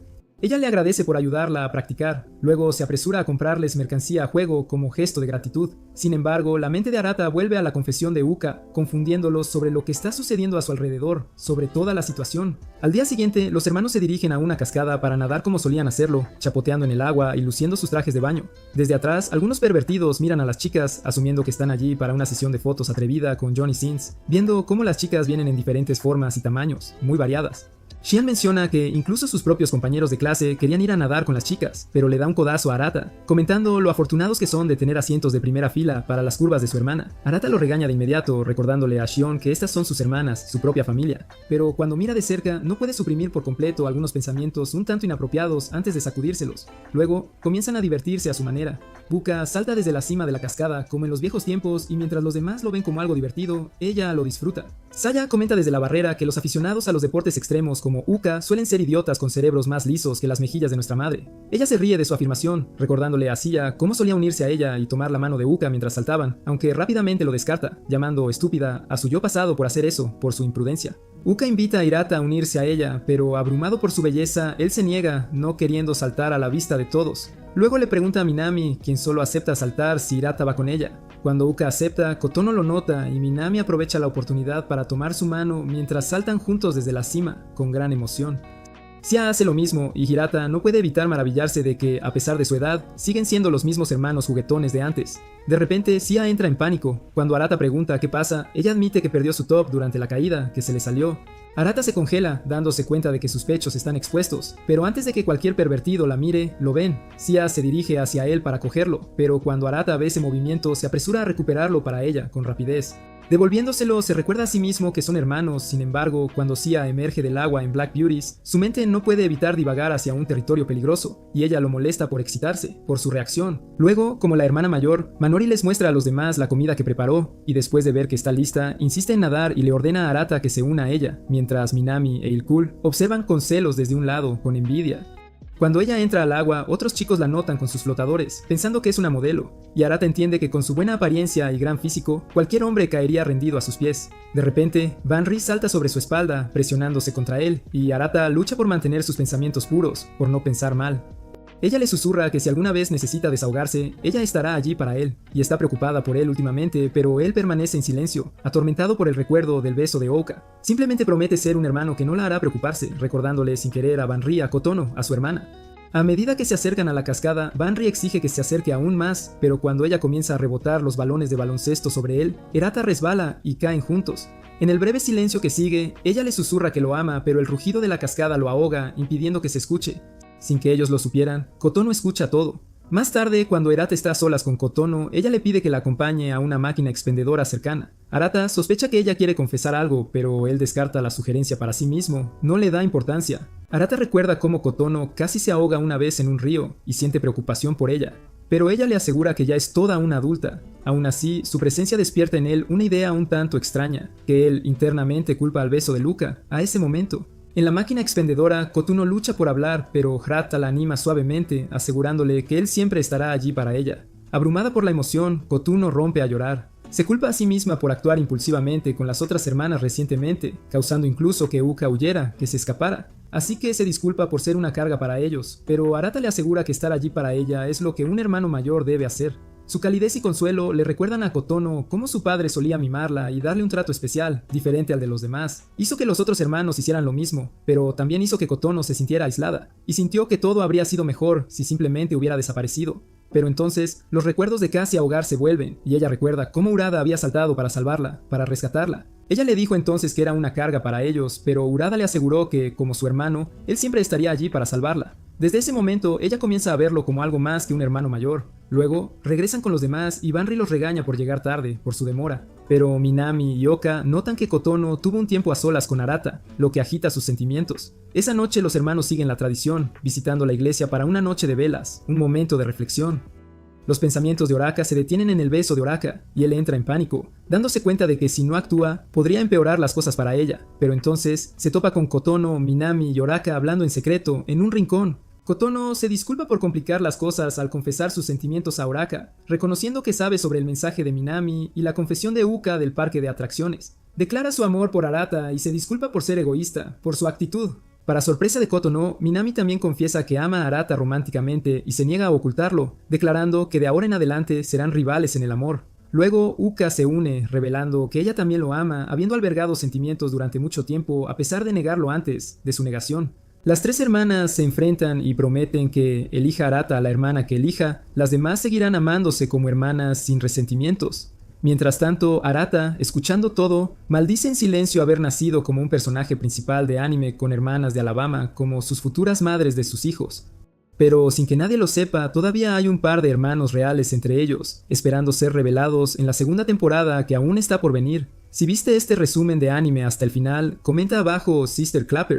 [SPEAKER 1] Ella le agradece por ayudarla a practicar, luego se apresura a comprarles mercancía a juego como gesto de gratitud. Sin embargo, la mente de Arata vuelve a la confesión de Uka, confundiéndolos sobre lo que está sucediendo a su alrededor, sobre toda la situación. Al día siguiente, los hermanos se dirigen a una cascada para nadar como solían hacerlo, chapoteando en el agua y luciendo sus trajes de baño. Desde atrás, algunos pervertidos miran a las chicas, asumiendo que están allí para una sesión de fotos atrevida con Johnny Sins, viendo cómo las chicas vienen en diferentes formas y tamaños, muy variadas. Xian menciona que incluso sus propios compañeros de clase querían ir a nadar con las chicas, pero le da un codazo a Arata, comentando lo afortunados que son de tener asientos de primera fila para las curvas de su hermana. Arata lo regaña de inmediato, recordándole a Xion que estas son sus hermanas, su propia familia. Pero cuando mira de cerca, no puede suprimir por completo algunos pensamientos un tanto inapropiados antes de sacudírselos. Luego, comienzan a divertirse a su manera. Buka salta desde la cima de la cascada, como en los viejos tiempos, y mientras los demás lo ven como algo divertido, ella lo disfruta. Saya comenta desde la barrera que los aficionados a los deportes extremos como Uka suelen ser idiotas con cerebros más lisos que las mejillas de nuestra madre. Ella se ríe de su afirmación, recordándole a Sia cómo solía unirse a ella y tomar la mano de Uka mientras saltaban, aunque rápidamente lo descarta, llamando estúpida a su yo pasado por hacer eso, por su imprudencia. Uka invita a Hirata a unirse a ella, pero abrumado por su belleza, él se niega, no queriendo saltar a la vista de todos. Luego le pregunta a Minami, quien solo acepta saltar si Hirata va con ella. Cuando Uka acepta, Kotono lo nota y Minami aprovecha la oportunidad para tomar su mano mientras saltan juntos desde la cima, con gran emoción. Sia hace lo mismo y Hirata no puede evitar maravillarse de que, a pesar de su edad, siguen siendo los mismos hermanos juguetones de antes. De repente, Sia entra en pánico. Cuando Arata pregunta qué pasa, ella admite que perdió su top durante la caída, que se le salió. Arata se congela, dándose cuenta de que sus pechos están expuestos, pero antes de que cualquier pervertido la mire, lo ven. Sia se dirige hacia él para cogerlo, pero cuando Arata ve ese movimiento, se apresura a recuperarlo para ella, con rapidez. Devolviéndoselo, se recuerda a sí mismo que son hermanos. Sin embargo, cuando Sia emerge del agua en Black Beauties, su mente no puede evitar divagar hacia un territorio peligroso, y ella lo molesta por excitarse, por su reacción. Luego, como la hermana mayor, Manori les muestra a los demás la comida que preparó, y después de ver que está lista, insiste en nadar y le ordena a Arata que se una a ella, mientras Minami e Ilkul observan con celos desde un lado, con envidia. Cuando ella entra al agua, otros chicos la notan con sus flotadores, pensando que es una modelo, y Arata entiende que con su buena apariencia y gran físico, cualquier hombre caería rendido a sus pies. De repente, Banri salta sobre su espalda, presionándose contra él, y Arata lucha por mantener sus pensamientos puros, por no pensar mal. Ella le susurra que si alguna vez necesita desahogarse, ella estará allí para él, y está preocupada por él últimamente, pero él permanece en silencio, atormentado por el recuerdo del beso de Ouka. Simplemente promete ser un hermano que no la hará preocuparse, recordándole sin querer a Banri a Kotono, a su hermana. A medida que se acercan a la cascada, Banri exige que se acerque aún más, pero cuando ella comienza a rebotar los balones de baloncesto sobre él, Herata resbala y caen juntos. En el breve silencio que sigue, ella le susurra que lo ama, pero el rugido de la cascada lo ahoga, impidiendo que se escuche. Sin que ellos lo supieran, Kotono escucha todo. Más tarde, cuando Herata está a solas con Kotono, ella le pide que la acompañe a una máquina expendedora cercana. Herata sospecha que ella quiere confesar algo, pero él descarta la sugerencia para sí mismo, no le da importancia. Herata recuerda cómo Kotono casi se ahoga una vez en un río y siente preocupación por ella, pero ella le asegura que ya es toda una adulta. Aún así, su presencia despierta en él una idea un tanto extraña, que él internamente culpa al beso de Luca, a ese momento. En la máquina expendedora, Kotono lucha por hablar, pero Hrata la anima suavemente, asegurándole que él siempre estará allí para ella. Abrumada por la emoción, Kotono rompe a llorar. Se culpa a sí misma por actuar impulsivamente con las otras hermanas recientemente, causando incluso que Uka huyera, que se escapara. Así que se disculpa por ser una carga para ellos, pero Arata le asegura que estar allí para ella es lo que un hermano mayor debe hacer. Su calidez y consuelo le recuerdan a Kotono cómo su padre solía mimarla y darle un trato especial, diferente al de los demás. Hizo que los otros hermanos hicieran lo mismo, pero también hizo que Kotono se sintiera aislada, y sintió que todo habría sido mejor si simplemente hubiera desaparecido. Pero entonces, los recuerdos de casi ahogarse vuelven, y ella recuerda cómo Urada había saltado para salvarla, para rescatarla. Ella le dijo entonces que era una carga para ellos, pero Urada le aseguró que, como su hermano, él siempre estaría allí para salvarla. Desde ese momento, ella comienza a verlo como algo más que un hermano mayor. Luego, regresan con los demás y Banri los regaña por llegar tarde, por su demora. Pero Minami y Oka notan que Kotono tuvo un tiempo a solas con Arata, lo que agita sus sentimientos. Esa noche los hermanos siguen la tradición, visitando la iglesia para una noche de velas, un momento de reflexión. Los pensamientos de Oraka se detienen en el beso de Oraka, y él entra en pánico, dándose cuenta de que si no actúa, podría empeorar las cosas para ella. Pero entonces, se topa con Kotono, Minami y Oraka hablando en secreto, en un rincón. Kotono se disculpa por complicar las cosas al confesar sus sentimientos a Oraka, reconociendo que sabe sobre el mensaje de Minami y la confesión de Uka del parque de atracciones. Declara su amor por Arata y se disculpa por ser egoísta, por su actitud. Para sorpresa de Kotono, Minami también confiesa que ama a Arata románticamente y se niega a ocultarlo, declarando que de ahora en adelante serán rivales en el amor. Luego, Uka se une, revelando que ella también lo ama, habiendo albergado sentimientos durante mucho tiempo a pesar de negarlo antes, de su negación. Las tres hermanas se enfrentan y prometen que, elija Arata a la hermana que elija, las demás seguirán amándose como hermanas sin resentimientos. Mientras tanto, Arata, escuchando todo, maldice en silencio haber nacido como un personaje principal de anime con hermanas de Alabama como sus futuras madres de sus hijos. Pero sin que nadie lo sepa, todavía hay un par de hermanos reales entre ellos, esperando ser revelados en la segunda temporada que aún está por venir. Si viste este resumen de anime hasta el final, comenta abajo Sister Clapper.